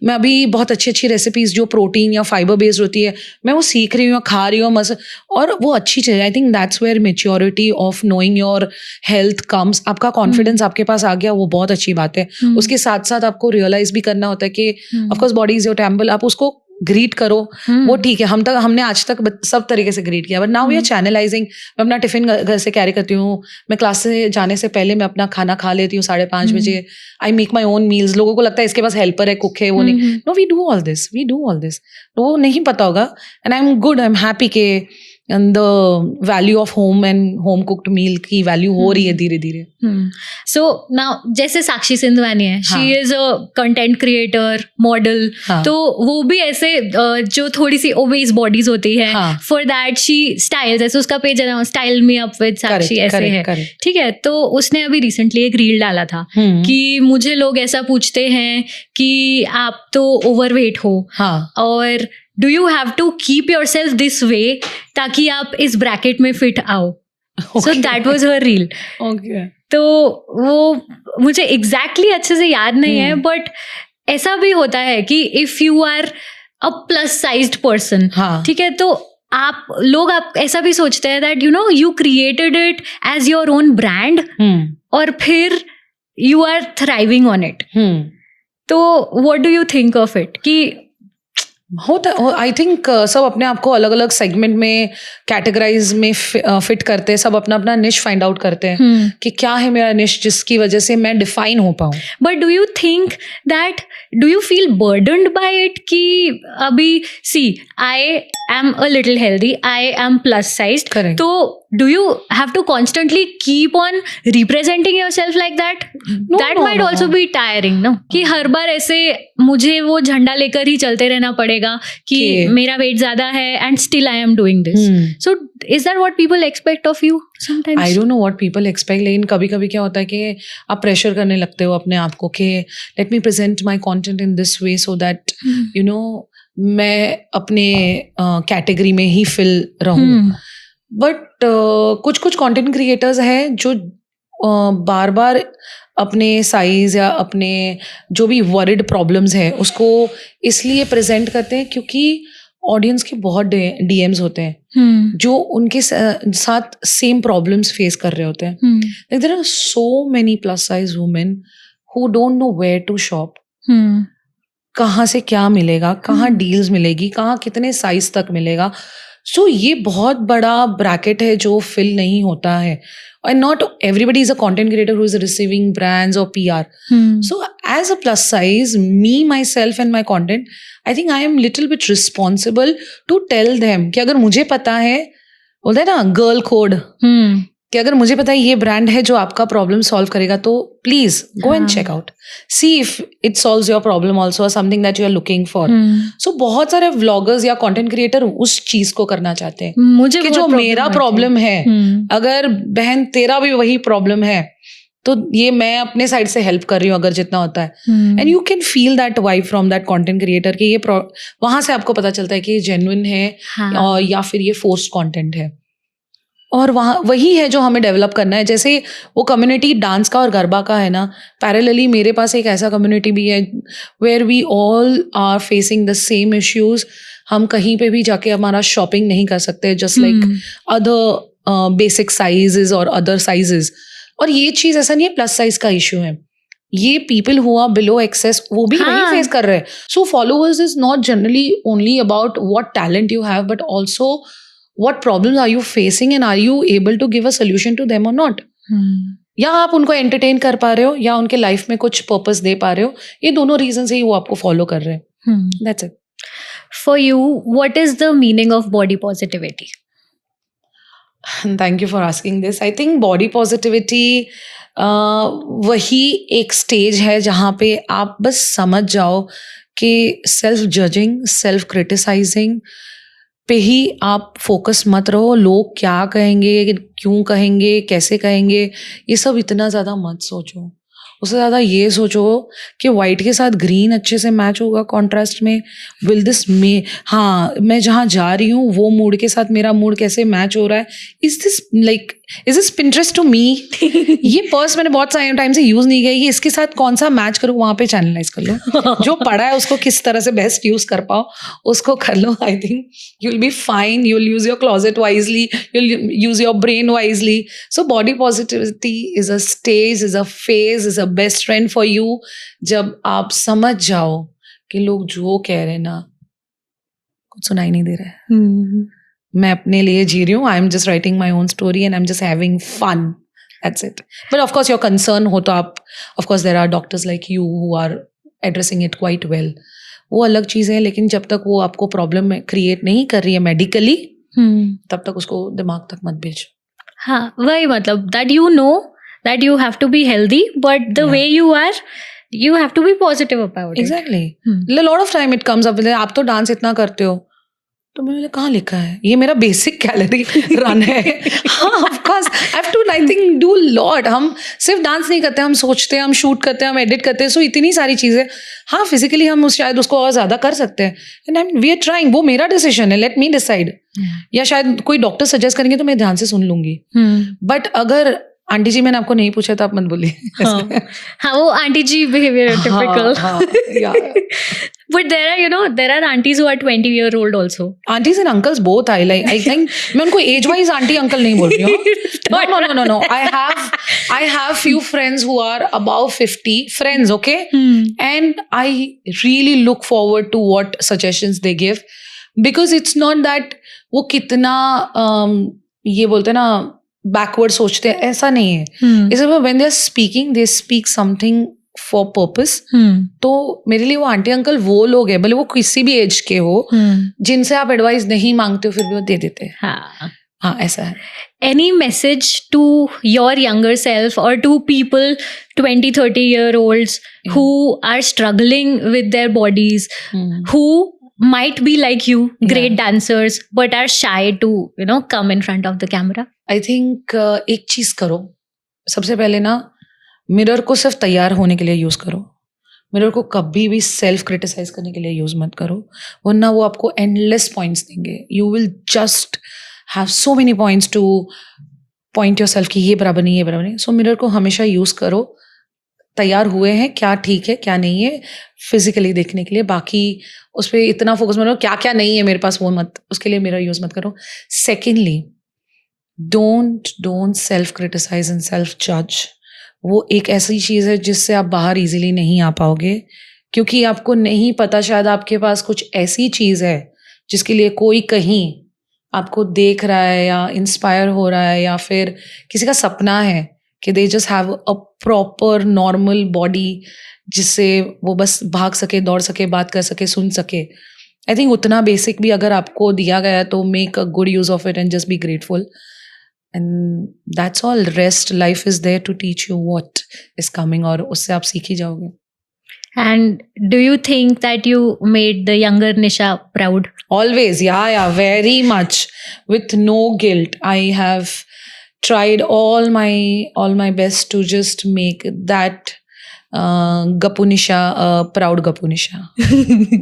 मैं अभी बहुत अच्छी रेसिपीज जो प्रोटीन या फाइबर बेस्ड होती है मैं वो सीख रही हूँ, खा रही हूँ, और वो अच्छी चीज़. I think that's where maturity of knowing your health comes. आपका कॉन्फिडेंस आपके पास आ गया, वो बहुत अच्छी बात है. उसके साथ साथ आपको रियलाइज भी करना होता है कि of course body is your temple, आप उसको ग्रीट करो, वो ठीक है. हमने आज तक सब तरीके से ग्रीट किया, but now we are channelising. मैं अपना टिफिन घर से कैरी करती हूँ, मैं क्लास से जाने से पहले मैं अपना खाना खा लेती हूँ 5:30 बजे. I make my own meals. लोगों को लगता है इसके पास हेल्पर है, कुक है, वो नहीं. No, we do all this. वो नहीं पता होगा. And I am good, I am happy के and the value of home and home cooked meal की वैल्यू हो रही है धीरे धीरे. सो नाउ जैसे साक्षी सिंधवानी है, हाँ. She is a content creator, model. हाँ. तो वो भी ऐसे जो थोड़ी सी ओबेस बॉडीज होती है, हाँ. फॉर दैट शी स्टाइल, जैसे उसका पेज है ना, स्टाइल मी अप विद साक्षी, ऐसे है. ठीक है. तो उसने अभी रिसेंटली एक रील डाला था कि मुझे लोग ऐसा पूछते हैं कि आप तो ओवरवेट हो. हाँ. और do you have to keep yourself this way ताकि आप इस ब्रैकेट में फिट आओ. So that was her reel. तो वो मुझे एग्जैक्टली अच्छे से याद नहीं है, बट ऐसा भी होता है कि if you are a plus sized person, ठीक है, तो आप ऐसा भी सोचते हैं that you created it as your own brand और फिर you are thriving on it. तो what do you think of it कि होता, आई थिंक सब अपने आप को अलग अलग सेगमेंट में कैटेगराइज में फिट करते हैं. सब अपना अपना निश फाइंड आउट करते हैं कि क्या है मेरा निश जिसकी वजह से मैं डिफाइन हो पाऊँ. But do you think that, do you feel burdened by it कि अभी see I am a little healthy, I am plus sized, तो do you have to constantly keep on representing yourself like that? That might also be tiring, no? कि हर बार ऐसे मुझे वो झंडा लेकर ही चलते रहना पड़ेगा कि मेरा वेट ज्यादा है and still I am doing this. So is that what people expect of you sometimes? I don't know what people expect, लेकिन कभी कभी क्या होता है कि आप प्रेशर करने लगते हो अपने आप को कि let me present my content in this way so that मैं अपने कैटेगरी में ही फिल रहूं. बट कुछ कुछ कंटेंट क्रिएटर्स हैं जो बार बार अपने साइज या अपने जो भी वरिड प्रॉब्लम्स हैं उसको इसलिए प्रेजेंट करते हैं क्योंकि ऑडियंस के बहुत डीएम्स होते हैं जो उनके साथ सेम प्रॉब्लम्स फेस कर रहे होते हैं. There are so many plus size women who don't know where to shop. कहाँ से क्या मिलेगा, कहाँ डील्स मिलेगी, कहाँ कितने साइज तक मिलेगा. सो ये बहुत बड़ा ब्रैकेट है जो फिल नहीं होता है. And not everybody is a content creator who is receiving brands or PR. So as a plus size, me, myself and my content, I think I am little bit responsible to tell them कि अगर मुझे पता है, बोलते हैं ना girl code, कि अगर मुझे पता है ये ब्रांड है जो आपका प्रॉब्लम सॉल्व करेगा तो please go and check out, see if it solves your problem also और something that you are looking for. So बहुत सारे व्लॉगर्स या कंटेंट क्रिएटर उस चीज को करना चाहते हैं मुझे कि जो मेरा प्रॉब्लम है, अगर बहन तेरा भी वही प्रॉब्लम है तो ये मैं अपने साइड से हेल्प कर रही हूँ अगर जितना होता है. And you can feel that vibe from that content creator कि ये वहां से आपको पता चलता है कि ये जेन्युइन है या फिर ये फोर्स्ड कंटेंट है. और वही है जो हमें डेवलप करना है. जैसे वो कम्युनिटी डांस का और गरबा का है ना, पैरेलली मेरे पास एक ऐसा कम्युनिटी भी है where we all are facing the same issues. हम कहीं पे भी जाके हमारा शॉपिंग नहीं कर सकते just like other basic sizes और अदर साइजेस. और ये चीज़ ऐसा नहीं है प्लस साइज का इश्यू है, ये people who are below access वो भी वही फेस कर रहे हैं. So followers is not generally only about what talent you have but also what problems are you facing and are you able to give a solution to them or not. या आप उनको entertain कर पा रहे हो या उनके life में कुछ पर्पस दे पा रहे हो, ये दोनों रीजन से ही वो आपको फॉलो कर रहे हैं. That's it. For you, what is the meaning of body positivity? Thank you for asking this. I think body positivity वही एक स्टेज है जहाँ पे आप बस समझ जाओ कि सेल्फ जजिंग, सेल्फ क्रिटिसाइजिंग पे ही आप फोकस मत रहो. लोग क्या कहेंगे, क्यों कहेंगे, कैसे कहेंगे, ये सब इतना ज़्यादा मत सोचो. उससे ज़्यादा ये सोचो कि वाइट के साथ ग्रीन अच्छे से मैच होगा कॉन्ट्रास्ट में. विल दिस मैं जहाँ जा रही हूँ वो मूड के साथ मेरा मूड कैसे मैच हो रहा है. Is this Pinterest to me. ये पर्स मैंने बहुत सारे टाइम से यूज़ नहीं किया, ये इसके साथ कौन सा मैच करूँ, वहाँ पे चैनलाइज कर लो. जो पढ़ा है उसको किस तरह से बेस्ट यूज़ कर पाओ उसको कर लो. I think you will be fine. You will use your closet wisely, you will use your brain wisely. So body positivity is a stage, is a phase, is a best friend for you. जब आप समझ जाओ कि लोग जो कह रहे हैं ना कुछ सुनाई नहीं दे रहा है, मैं अपने लिए जी रही हूँ. I am just writing my own story and I am just having fun. That's it. But of course your concern हो तो आप, of course there are doctors like you who are addressing it quite well. वो अलग चीज़ है, लेकिन जब तक वो आपको प्रॉब्लम क्रिएट नहीं कर रही है मेडिकली, तब तक उसको दिमाग तक मत भेज. हाँ वही मतलब that you know that you have to be healthy but the Yeah. way you are you have to be positive about it. Exactly. A lot of time it comes up with आप तो dance इतना करते हो, तो मैंने कहाँ लिखा है ये मेरा बेसिक कैलोरी रन है. हाँ of course I have to I think do lot. हम सिर्फ डांस नहीं करते, हम सोचते हैं, हम शूट करते हैं, हम एडिट करते हैं, सो इतनी सारी चीज़ें. हाँ फिजिकली हम शायद उसको और ज़्यादा कर सकते हैं. And we are trying. वो मेरा डिसीजन है, लेट मी डिसाइड. या शायद कोई डॉक्टर सजेस्ट करेंगे तो मैं ध्यान से सुन लूंगी. बट अगर आंटी जी मैंने आपको नहीं पूछा तो आप मत बोलिए. हाँ वो aunty ji behaviour typical. But there are aunties who are 20-year-old also. Aunties and uncles both I like. I think मैं उनको age wise auntie uncle नहीं बोल रही हूँ. No. I have few friends who are above 50 friends, okay? And I really look forward to what suggestions they give because it's not that वो कितना ये बोलते हैं ना backward सोचते हैं, ऐसा नहीं है. It's about when they are speaking, they speak something for purpose. तो मेरे लिए वो आंटी अंकल वो लोग हैं, भले वो किसी भी एज के हो, जिनसे आप एडवाइस नहीं मांगते हो फिर भी वो दे देते हैं. हाँ ऐसा है. Any message to your younger self or to people 20-30-year-olds who are struggling with their bodies, who might be like you, great dancers, but are shy to come in front of the camera? I think एक चीज करो. सबसे पहले ना mirror को सिर्फ तैयार होने के लिए यूज करो. मिरर को कभी भी सेल्फ क्रिटिसाइज करने के लिए यूज मत करो, वरना वो आपको एंडलेस पॉइंट्स देंगे. You will just have so many points two point yourself कि ये बराबर नहीं, ये बराबर नहीं. सो मिरर को हमेशा यूज करो. तैयार हुए हैं, क्या ठीक है क्या नहीं है, फिजिकली देखने के लिए. बाकी उस पर इतना फोकस मत करो क्या क्या नहीं है मेरे पास, वो मत, उसके लिए मिरर यूज मत करो. Secondly don't self criticise and self जज. वो एक ऐसी चीज़ है जिससे आप बाहर इजीली नहीं आ पाओगे, क्योंकि आपको नहीं पता शायद आपके पास कुछ ऐसी चीज़ है जिसके लिए कोई कहीं आपको देख रहा है या इंस्पायर हो रहा है, या फिर किसी का सपना है कि they just have a proper normal body जिससे वो बस भाग सके, दौड़ सके, बात कर सके, सुन सके. आई थिंक उतना बेसिक भी अगर आपको दिया गया तो make a good use of it and just be grateful. And that's all. Rest, life is there to teach you what is coming, और उससे आप सीख ही जाओगे. And do you think that you made the younger Nisha proud? Always, yeah, very much. With no guilt. I have tried all my best to just make that गपुनिशा proud गपुनिशा.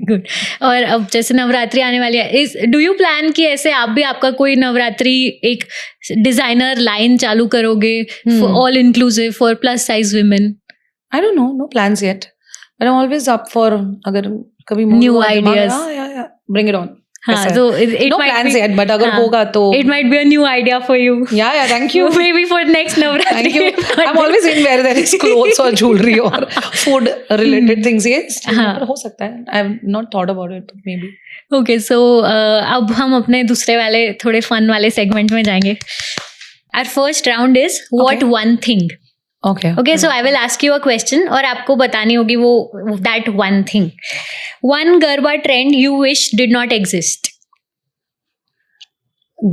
Good. और अब जैसे नवरात्रि आने वाली है, डू यू प्लान कि ऐसे आप भी आपका कोई नवरात्रि एक डिजाइनर लाइन चालू करोगे all inclusive for plus size women? I don't know, no plans yet, but I am always up for अगर कभी new ideas. Bring it on. हाँ, so it no might plans be, yet, but अगर होगा तो it might be a new idea for you. Yeah, thank you. Maybe for next Navratri. Thank you. I'm always in where there is clothes or jewelry or food related things. Yes, हो सकता है. I have not thought about it, but maybe. Okay, so अब हम अपने दूसरे वाले थोड़े fun वाले segment में जाएंगे. Our first round is what one thing. Okay, so I will ask you a question और आपको बतानी होगी वो that one thing. One Garba trend you wish did not exist.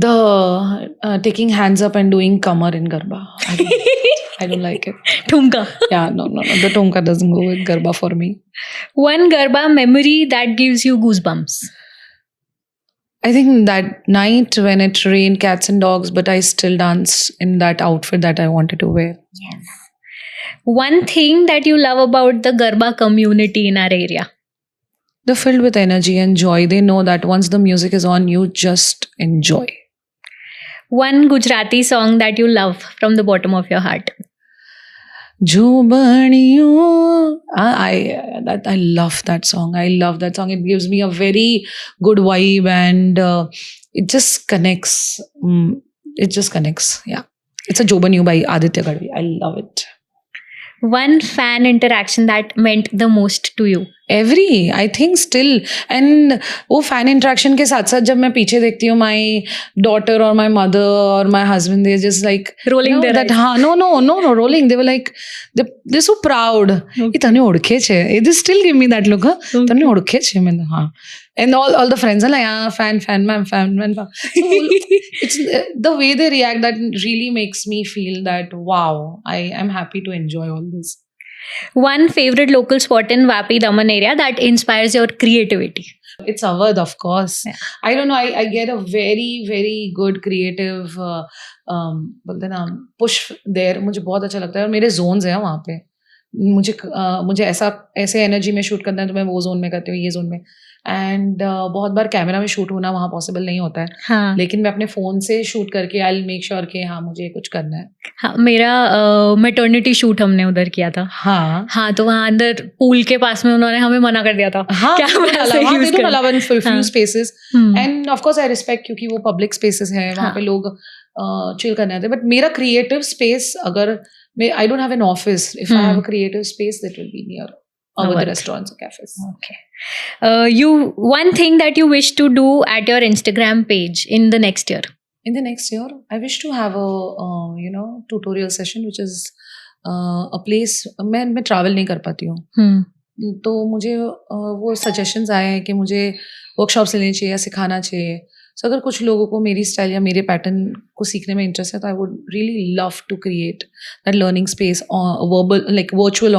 The taking hands up and doing kamar in Garba. I don't like it. Thumka. Yeah, no. The thumka doesn't go with Garba for me. One Garba memory that gives you goosebumps. I think that night when it rained cats and dogs, but I still danced in that outfit that I wanted to wear. Yes. One thing that you love about the Garba community in our area. They're filled with energy and joy. They know that once the music is on, you just enjoy. One Gujarati song that you love from the bottom of your heart. Jo Baniyo. I love that song. I love that song. It gives me a very good vibe and it just connects. Yeah. It's a Jo Baniyo by Aditya Gadvi. I love it. One fan interaction that meant the most to you. I think still. And वो fan interaction के साथ साथ जब मैं पीछे देखती हूँ my daughter or my mother or my husband, they're just like rolling their eyes. हाँ, no rolling. They were like they're so proud. ये तने ओळखे छे. They still give me that look. तने ओळखे छे. मैं हाँ. and all the friends are like, ah, fan, ma'am, fan. So it's the way they react that really makes me feel that wow, I am happy to enjoy all this. One favorite local spot in Vapi Daman area that inspires your creativity. It's Awadh, of course. Yeah. I don't know. I get a very very good creative बोलते ना push there. मुझे बहुत अच्छा लगता है और मेरे zones हैं वहाँ पे. मुझे ऐसे एनर्जी में शूट करना है तो मैं वो जोन में करती हूँ, ये जोन में. एंड बहुत बार कैमरा में शूट होना वहाँ पॉसिबल नहीं होता है. हाँ. लेकिन मैं अपने फोन से शूट करके आई विल मेक श्योर कि हाँ मुझे कुछ करना है. हाँ, मेरा मैटर्निटी शूट हमने उधर किया था. हाँ, तो वहाँ अंदर पूल के पास में उन्होंने हमें मना कर दिया था. हाँ, few spaces. And of course I respect क्योंकि वो public spaces है, वहाँ पे लोग chill करने आते हैं. But मेरा creative space अगर I don't have an office. If I have a creative space, that will be near the restaurants or cafes. Okay. One thing that you wish to do at your Instagram page in the next year? In the next year, I wish to have a tutorial session, which is a place. मैं travel नहीं कर पाती हूँ. तो मुझे वो suggestions आए हैं कि मुझे workshops लेने चाहिए या सिखाना चाहिए. So अगर कुछ लोगों को मेरी स्टाइल या मेरे पैटर्न को सीखने में इंटरेस्ट है तो I would really love to create that learning space virtual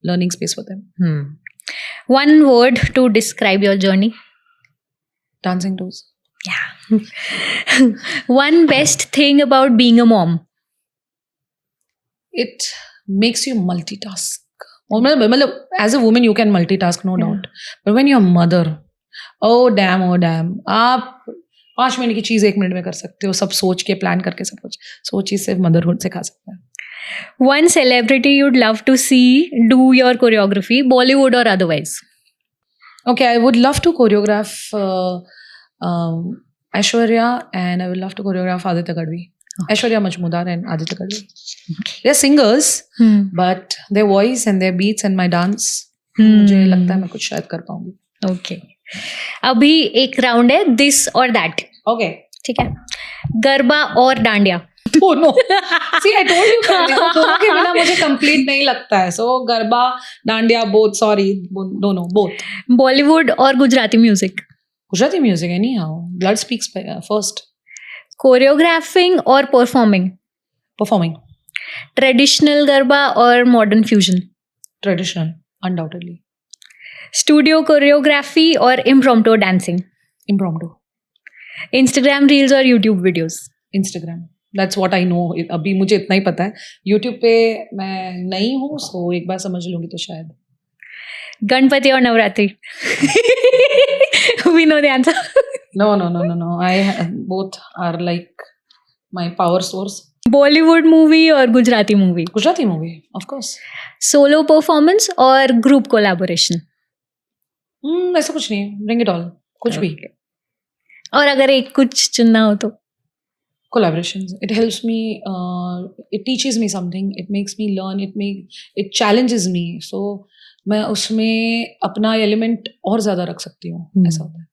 learning space for them. One word to describe your journey? Dancing toes. Yeah. One best thing about being a mom? It makes you multitask. As a woman you can multitask, no doubt. But when you're a mother, oh damn, आप 5 minute की चीज 1 minute में कर सकते हो, सब सोच के प्लान करके सब कुछ. सो वो चीज सिर्फ मदरहुड से खा सकते हैं. One celebrity you'd love to see do your choreography, Bollywood or otherwise? Okay, I would love to choreograph Aishwarya and I would love to choreograph Aditya Gadvi. Okay. Aishwarya Majmudar and Aditya Gadvi. Okay. They're singers, but their voice and their beats and my dance, मुझे लगता है मैं कुछ शायद कर पाऊंगी. Okay. अभी एक राउंड है दिस और दैट. ओके, ठीक है. गरबा और dandiya. Oh no. See, I told you दोनों के बिना मुझे कंप्लीट नहीं लगता है. So garba dandiya both. Sorry, दोनों बोथ. बॉलीवुड और Gujarati music. Gujarati music anyhow. Blood speaks first. Choreographing और परफॉर्मिंग. परफॉर्मिंग. ट्रेडिशनल गरबा और modern fusion. Traditional, undoubtedly. Studio choreography और impromptu dancing. Impromptu. Instagram reels और YouTube videos. Instagram. That's what I know. अभी मुझे इतना ही पता है. यूट्यूब पे मैं नई हूँ, सो एक बार समझ लूंगी तो शायद. गणपति और Navratri. We know the answer. No. Both are like my power source. Bollywood movie और Gujarati movie. Gujarati movie, of course. Solo performance और ग्रुप कोलैबोरेशन. ऐसा कुछ नहीं है. Bring it all. कुछ भी. और अगर एक कुछ चुनना हो तो? Collaborations. It helps me. It teaches me something. It makes me learn. It challenges me. So मैं उसमें अपना एलिमेंट और ज्यादा रख सकती हूँ. ऐसा होता है.